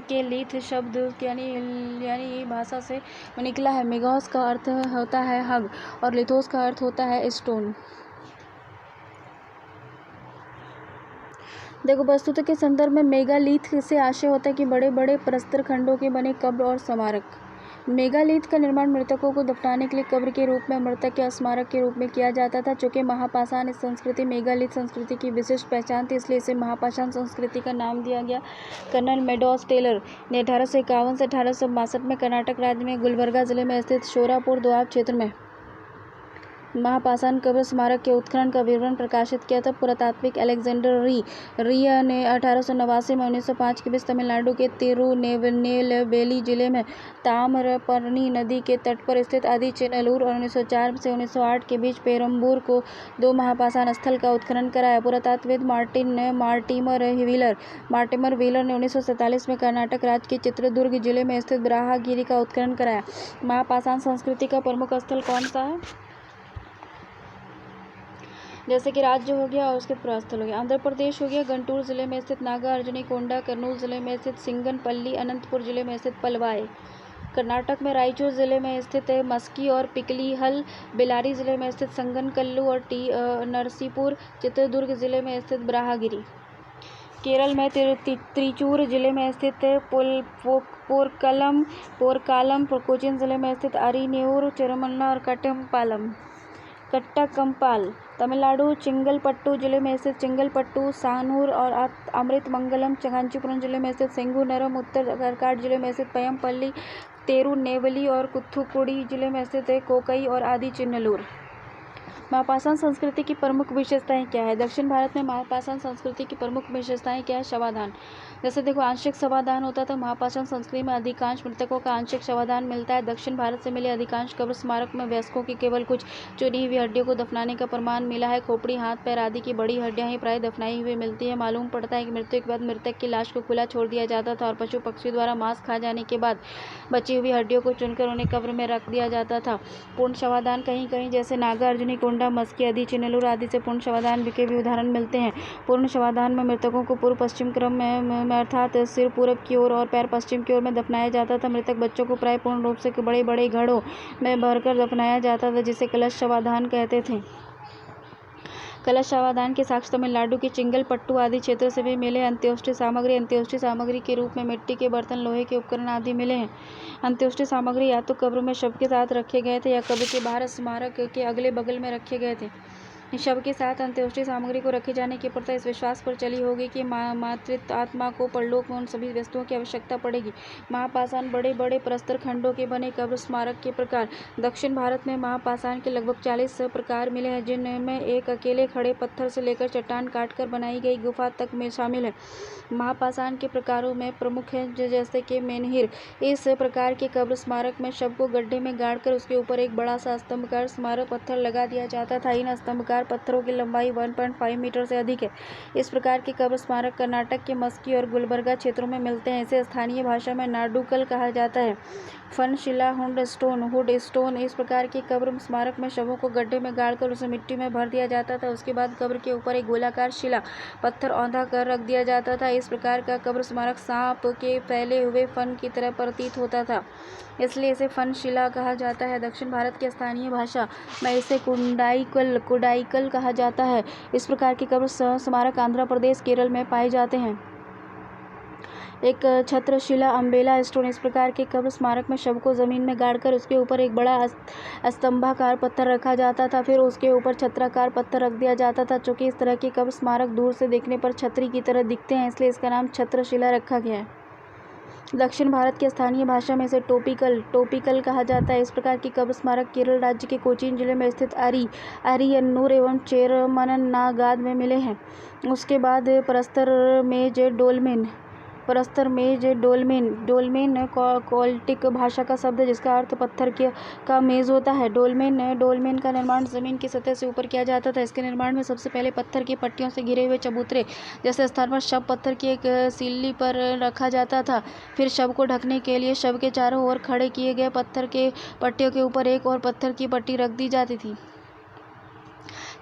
के लिथ शब्द यानी भाषा से निकला है। मेगास का अर्थ होता है हग और लिथोस का अर्थ होता है स्टोन। देखो, वस्तुतः के संदर्भ में मेगालिथ से आशय होता है कि बड़े बड़े प्रस्तर खंडों के बने कब्र और स्मारक। मेगालिथ का निर्माण मृतकों को दफनाने के लिए कब्र के रूप में, मृतक या स्मारक के रूप में किया जाता था। चूंकि महापाषाण इस संस्कृति मेगालिथ संस्कृति की विशिष्ट पहचान थी, इसलिए इसे महापाषाण संस्कृति का नाम दिया गया। कर्नल मेडॉस टेलर ने 1851 से 1862 में कर्नाटक राज्य में गुलबर्गा जिले में स्थित शोरापुर दोआब क्षेत्र में महापाषाण कब्र स्मारक के उत्खनन का विवरण प्रकाशित किया था। पुरातात्विक अलेक्जेंडर रिया ने 1889 में 1905 के बीच तमिलनाडु के तिरुनेलवेली जिले में ताम्रपर्णी नदी के तट पर स्थित आदि चिन्नलूर और 1904 से 1908 के बीच पेरम्बूर को 2 महापाषाण स्थल का उत्खनन कराया। पुरातत्वविद मार्टिमर व्हीलर ने 1947 में कर्नाटक राज्य के चित्रदुर्ग जिले में स्थित ब्राहागिरी का उत्खनन कराया। महापाषाण संस्कृति का प्रमुख स्थल कौन सा है? जैसे कि राज्य हो गया और उसके पुरास्थल हो गया। आंध्र प्रदेश हो गया, गुंटूर जिले में स्थित नागा अर्जुनी कोंडा, कर्नूल जिले में स्थित सिंगनपल्ली, अनंतपुर जिले में स्थित पलवाई। कर्नाटक में रायचूर जिले में स्थित मस्की और पिकलीहल, बेल्लारी जिले में स्थित संगनकल्लू और नरसीपुर, चित्रदुर्ग जिले में स्थित ब्राहागिरी। केरल में त्रिचूर जिले में स्थित पोरकालम, कोचीन जिले में स्थित अरिनेऊर, चिरमन्ना और कट्टाकम्पाल। तमिलनाडु चिंगलपट्टू जिले में स्थित चिंगलपट्टू, सानूर और अमृतमंगलम। कांचीपुरम जिले में स्थित सेंगुनरम, उत्तर आर्काट जिले में स्थित पयमपल्ली, तिरुनेवली और कुथुकुडी जिले में स्थित कोकई और आदि चिन्नलूर। महापाषाण संस्कृति की प्रमुख विशेषताएं क्या है? दक्षिण भारत में महापाषाण संस्कृति की प्रमुख विशेषताएं क्या है? शवाधान। जैसे देखो, आंशिक शवाधान होता था। महापाषाण संस्कृति में अधिकांश मृतकों का आंशिक शवाधान मिलता है। दक्षिण भारत से मिले अधिकांश कब्र स्मारक में वयस्कों की केवल कुछ चुनी हुई हड्डियों को दफनाने का प्रमाण मिला है। खोपड़ी, हाथ, पैर आदि की बड़ी हड्डियां ही प्राय दफनाई हुई मिलती है। मालूम पड़ता है कि मृत्यु के बाद मृतक की लाश को खुला छोड़ दिया जाता था और पशु पक्षी द्वारा मांस खा जाने के बाद बची हुई हड्डियों को चुनकर उन्हें कब्र में रख दिया जाता था। पूर्ण शवाधान कहीं कहीं जैसे नागा अर्जुनी कोंडा, मस्की, आदि चिन्नलूर आदि से पूर्ण शवाधान के भी उदाहरण मिलते हैं। पूर्ण शवाधान में मृतकों को पूर्व पश्चिम क्रम में अर्थात सिर पूरब की ओर और पैर पश्चिम की ओर में दफनाया जाता था। मृतक बच्चों को प्राय पूर्ण रूप से बड़े बड़े घड़ों में भरकर दफनाया जाता था, जिसे कलश शवाधान कहते थे। कलश अवधान के साक्ष्य तमिलनाडु के चिंगलपट्टू आदि क्षेत्रों से भी मिले। अंत्योष्टि सामग्री के रूप में मिट्टी के बर्तन, लोहे के उपकरण आदि मिले हैं। अंत्योष्टि सामग्री या तो कब्र में शव के साथ रखे गए थे या कब्र के बाहर स्मारक के अगले बगल में रखे गए थे। शव के साथ अंत्योष्टि सामग्री को रखे जाने की प्रथा इस विश्वास पर चली होगी कि मातृ आत्मा को परलोक में उन सभी वस्तुओं की आवश्यकता पड़ेगी। महापाषाण बड़े बड़े प्रस्तर खंडों के बने कब्र स्मारक के प्रकार। दक्षिण भारत में महापाषाण के लगभग 40 प्रकार मिले हैं, जिनमें एक अकेले खड़े पत्थर से लेकर चट्टान काटकर बनाई गई गुफा तक में शामिल है। महापाषाण के प्रकारों में प्रमुख है जैसे कि मेनहिर। इस प्रकार के कब्र स्मारक में शव को गड्ढे में गाड़कर उसके ऊपर एक बड़ा सा स्तंभकार स्मारक पत्थर लगा दिया जाता था। इन स्तंभकार पत्थरों की लंबाई 1.5 मीटर से अधिक है। इस प्रकार के कब्र स्मारक कर्नाटक के मस्की और गुलबर्गा क्षेत्रों में मिलते हैं। इसे स्थानीय भाषा में नाडुकल कहा जाता है। फन शिला, हुड स्टोन। इस प्रकार के कब्र स्मारक में शवों को गड्ढे में गाड़कर उसे मिट्टी में भर दिया जाता था। उसके बाद कब्र के ऊपर एक गोलाकार शिला पत्थर औंधा कर रख दिया जाता था। इस प्रकार का कब्र स्मारक सांप के फैले हुए फन की तरह प्रतीत होता था, इसलिए इसे फन शिला कहा जाता है। दक्षिण भारत की स्थानीय भाषा में इसे कुडाइकल कहा जाता है। इस प्रकार के कब्र स्मारक आंध्र प्रदेश, केरल में पाए जाते हैं। एक छत्रशिला, अम्बेला स्टोन। इस प्रकार के कब्र स्मारक में शव को जमीन में गाड़कर उसके ऊपर एक बड़ा स्तंभाकार पत्थर रखा जाता था, फिर उसके ऊपर छत्राकार पत्थर रख दिया जाता था। चूंकि इस तरह के कब्र स्मारक दूर से देखने पर छतरी की तरह दिखते हैं, इसलिए इसका नाम छत्रशिला रखा गया है। दक्षिण भारत की स्थानीय भाषा में इसे टोपिकल कहा जाता है। इस प्रकार की कब्र स्मारक केरल राज्य के कोचीन जिले में स्थित अरियन्नूर एवं चेरमननागाद में मिले हैं। उसके बाद परस्तर मेज डोलमेन कोल्टिक भाषा का शब्द है, जिसका अर्थ पत्थर का मेज होता है। डोलमेन का निर्माण जमीन की सतह से ऊपर किया जाता था। इसके निर्माण में सबसे पहले पत्थर की पट्टियों से घिरे हुए चबूतरे जैसे स्थान पर शव पत्थर की एक सिल्ली पर रखा जाता था। फिर शव को ढकने के लिए शव के चारों ओर खड़े किए गए पत्थर के पट्टियों के ऊपर एक और पत्थर की पट्टी रख दी जाती थी।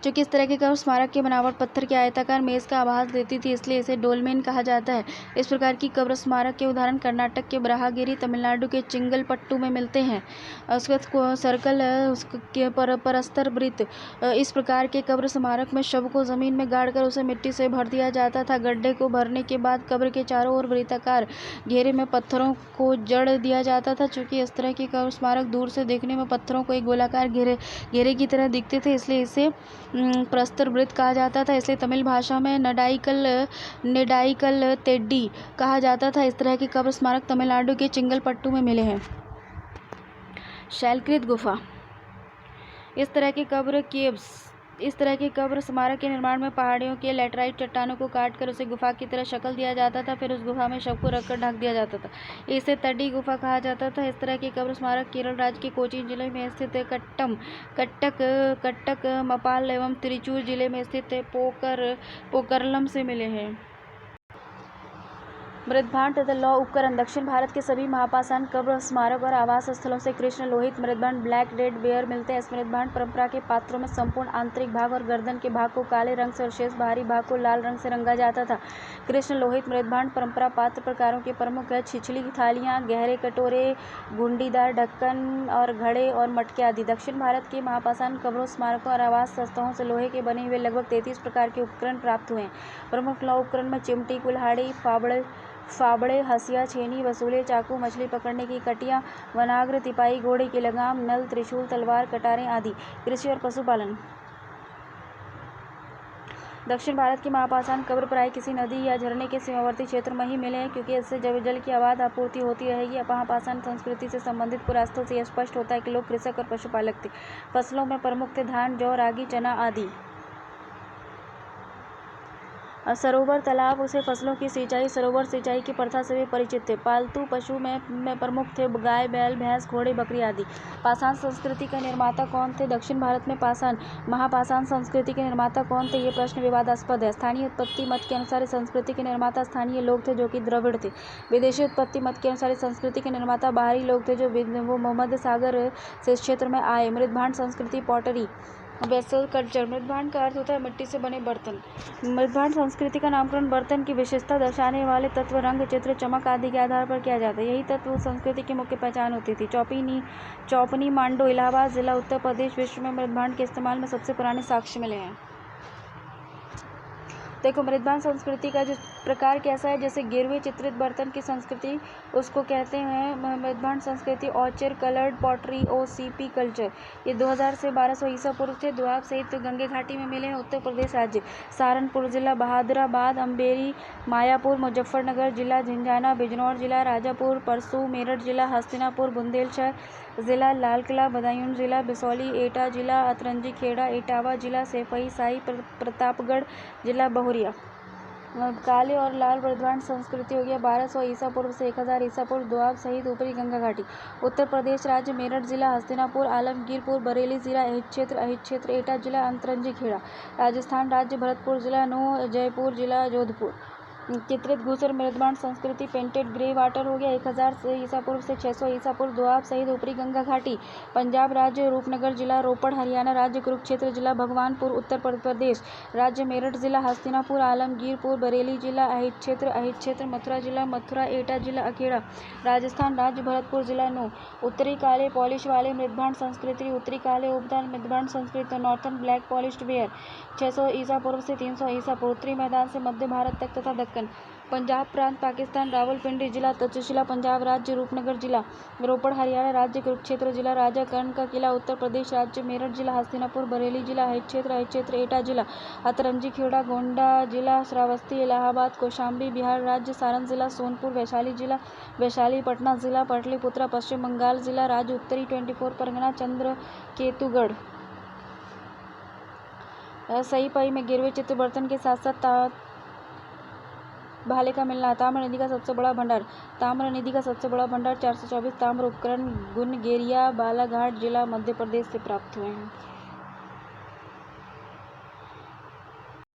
चूंकि इस तरह के कब्र स्मारक की बनावट पत्थर के आयताकार मेज का आभास देती थी, इसलिए इसे डोलमेन कहा जाता है। इस प्रकार की कब्र स्मारक के उदाहरण कर्नाटक के ब्रहागिरी, तमिलनाडु के चिंगलपट्टू में मिलते हैं। उसका सर्कल, उसके परस्तर वृत्त। इस प्रकार के कब्र स्मारक में शव को जमीन में गाड़कर उसे मिट्टी से भर दिया जाता था। गड्ढे को भरने के बाद कब्र के चारों ओर वृत्ताकार घेरे में पत्थरों को जड़ दिया जाता था। चूंकि इस तरह के कब्र स्मारक दूर से देखने में पत्थरों को एक गोलाकार घेरे की तरह दिखते थे, इसलिए इसे प्रस्तर वृत्त कहा जाता था। इसलिए तमिल भाषा में नेडाइकल तेड्डी कहा जाता था। इस तरह के कब्र स्मारक तमिलनाडु के चिंगलपट्टू में मिले हैं। शैलकृत गुफा। इस तरह के कब्र स्मारक के निर्माण में पहाड़ियों के लैटराइट चट्टानों को काटकर उसे गुफा की तरह शक्ल दिया जाता था। फिर उस गुफा में शव को रखकर ढक दिया जाता था। इसे तड्डी गुफा कहा जाता था। इस तरह के कब्र स्मारक केरल राज्य के कोचीन जिले में स्थित कट्टक मपाल एवं तिरुचूर जिले में स्थित पोकरलम से मिले हैं। मृद्भांड तथा लौह उपकरण। दक्षिण भारत के सभी महापाषाण कब्र स्मारक और आवास स्थलों से कृष्ण लोहित मृद्भांड, ब्लैक रेड बेयर मिलते हैं। इस मृद्भांड परंपरा के पात्रों में संपूर्ण आंतरिक भाग और गर्दन के भाग को काले रंग से और शेष बाहरी भाग को लाल रंग से रंगा जाता था। कृष्ण लोहित मृद्भांड परंपरा पात्र प्रकारों के प्रमुख है छिछली थालियाँ, गहरे कटोरे, गुंडीदार ढक्कन और घड़े और मटके आदि। दक्षिण भारत के महापाषाण कब्रों, स्मारकों और आवास स्थलों से लोहे के बने हुए लगभग 33 प्रकार के उपकरण प्राप्त हुए हैं। प्रमुख लौह उपकरण में चिमटी, कुल्हाड़ी, फावड़े, हंसिया, छेनी, वसूले, चाकू, मछली पकड़ने की कटियां, वनाग्र, तिपाई, घोड़े की लगाम, नल, त्रिशूल, तलवार, कटारें आदि। कृषि और पशुपालन। दक्षिण भारत की महापाषाण कब्र प्राय किसी नदी या झरने के सीमावर्ती क्षेत्र में ही मिले हैं, क्योंकि इससे जल की अबाध आपूर्ति होती रहेगी। महापाषाण संस्कृति से संबंधित पुरातत्व से यह स्पष्ट होता है कि लोग कृषक और पशुपालक थे। फसलों में प्रमुख थे धान, जौ, रागी, चना आदि। सरोवर, तालाब उसे फसलों की सिंचाई, सरोवर सिंचाई की प्रथा से भी परिचित थे। पालतू पशु में प्रमुख थे गाय, बैल, भैंस, घोड़े, बकरी आदि। पाषाण संस्कृति का निर्माता कौन थे? दक्षिण भारत में महापाषाण संस्कृति के निर्माता कौन थे? ये प्रश्न विवादास्पद है। स्थानीय उत्पत्ति मत के अनुसार इस संस्कृति के निर्माता स्थानीय लोग थे, जो कि द्रविड़ थे। विदेशी उत्पत्ति मत के अनुसार इस संस्कृति के निर्माता बाहरी लोग थे, जो भूमध्य सागर से इस क्षेत्र में आए। मृद्भांड संस्कृति, पॉटरी, वेसल कल्चर। मृद्भांड का अर्थ होता है मिट्टी से बने बर्तन। मृद्भांड संस्कृति का नामकरण बर्तन की विशेषता दर्शाने वाले तत्व, रंग, चित्र, चमक आदि के आधार पर किया जाता है। यही तत्व उस संस्कृति की मुख्य पहचान होती थी। चौपनी मांडो, इलाहाबाद जिला, उत्तर प्रदेश। विश्व में मृद्भांड के इस्तेमाल में सबसे पुराने साक्ष्य मिले हैं। देखो मृदबान संस्कृति का जो प्रकार कैसा है, जैसे गिरवे चित्रित बर्तन की संस्कृति उसको कहते हैं मृदबान संस्कृति। ऑचर कलर्ड पॉटरी OCP कल्चर, ये 2000 से 1200 ईसा पूर्व से दोआब सहित गंगे घाटी में मिले हैं। उत्तर प्रदेश राज्य, सहारनपुर जिला, बहादुराबाद, अम्बेरी, मायापुर, मुजफ्फरनगर जिला, झिंझाना, बिजनौर जिला, राजापुर, परसू, मेरठ जिला, हस्तिनापुर, बुंदेलशहर जिला, लाल किला, बदायूं जिला, बिसौली, एटा जिला, अतरंजी खेड़ा, इटावा जिला, सैफई साई, प्रतापगढ़ जिला, बहुरिया। काले और लाल मृदबान संस्कृति हो गया 1200 ईसा पूर्व से 1000 ईसा पूर्व, दोआब सहित ऊपरी गंगा घाटी। उत्तर प्रदेश राज्य, मेरठ जिला, हस्तिनापुर, आलमगीरपुर, बरेली जिला, अहित क्षेत्र, एटा जिला, अंतरंजी खेड़ा। राजस्थान राज्य, भरतपुर जिला, नूंह, जयपुर जिला, जोधपुर। चित्रित घूसर मृदबान संस्कृति पेंटेड ग्रे वाटर हो गया 1000 से ईसा पूर्व से 600 ईसा पूर्व, दोआब सहित ऊपरी गंगा घाटी। पंजाब राज्य, रूपनगर जिला, रोपड़। हरियाणा राज्य, कुरुक्षेत्र जिला, भगवानपुर। उत्तर प्रदेश राज्य, मेरठ जिला, हस्तिनापुर, आलमगीरपुर, बरेली जिला, अहित क्षेत्र, मथुरा जिला, मथुरा, एटा जिला, अखेड़ा। राजस्थान राज्य, भरतपुर जिला, नूंह। उत्तरी काले पॉलिश वाले मृदबान संस्कृति, उत्तरी काले उबदार मृदबान संस्कृति, नॉर्थन ब्लैक पॉलिश्ड वेयर 600 ईसा पूर्व से 300 ईसा पूर्व, उत्तरी मैदान से मध्य भारत तक तथा दक्कन। पंजाब प्रांत, पाकिस्तान, रावलपिंडी जिला, तक्षशिला पंजाब राज्य, रूपनगर जिला, रोपड़। हरियाणा राज्य, कुरुक्षेत्र जिला, राजा कर्ण का किला। उत्तर प्रदेश राज्य, मेरठ जिला, हस्तिनापुर, बरेली जिला, अहित क्षेत्र, एटा जिला, अतरंजी खेड़ा, गोंडा जिला, श्रावस्ती, इलाहाबाद, कौशाम्बी। बिहार राज्य, सारण जिला, सोनपुर, वैशाली जिला, वैशाली, पटना जिला, पाटलिपुत्रा। पश्चिम बंगाल जिला राज्य, उत्तरी 24 परगना, चंद्रकेतुगढ़। सही पई में गिरवे चित्र बर्तन के साथ साथ भाले का मिलना। ताम्र निधि का सबसे बड़ा भंडार, 424 ताम्र उपकरण गुनगेरिया, बालाघाट जिला, मध्य प्रदेश से प्राप्त हुए हैं।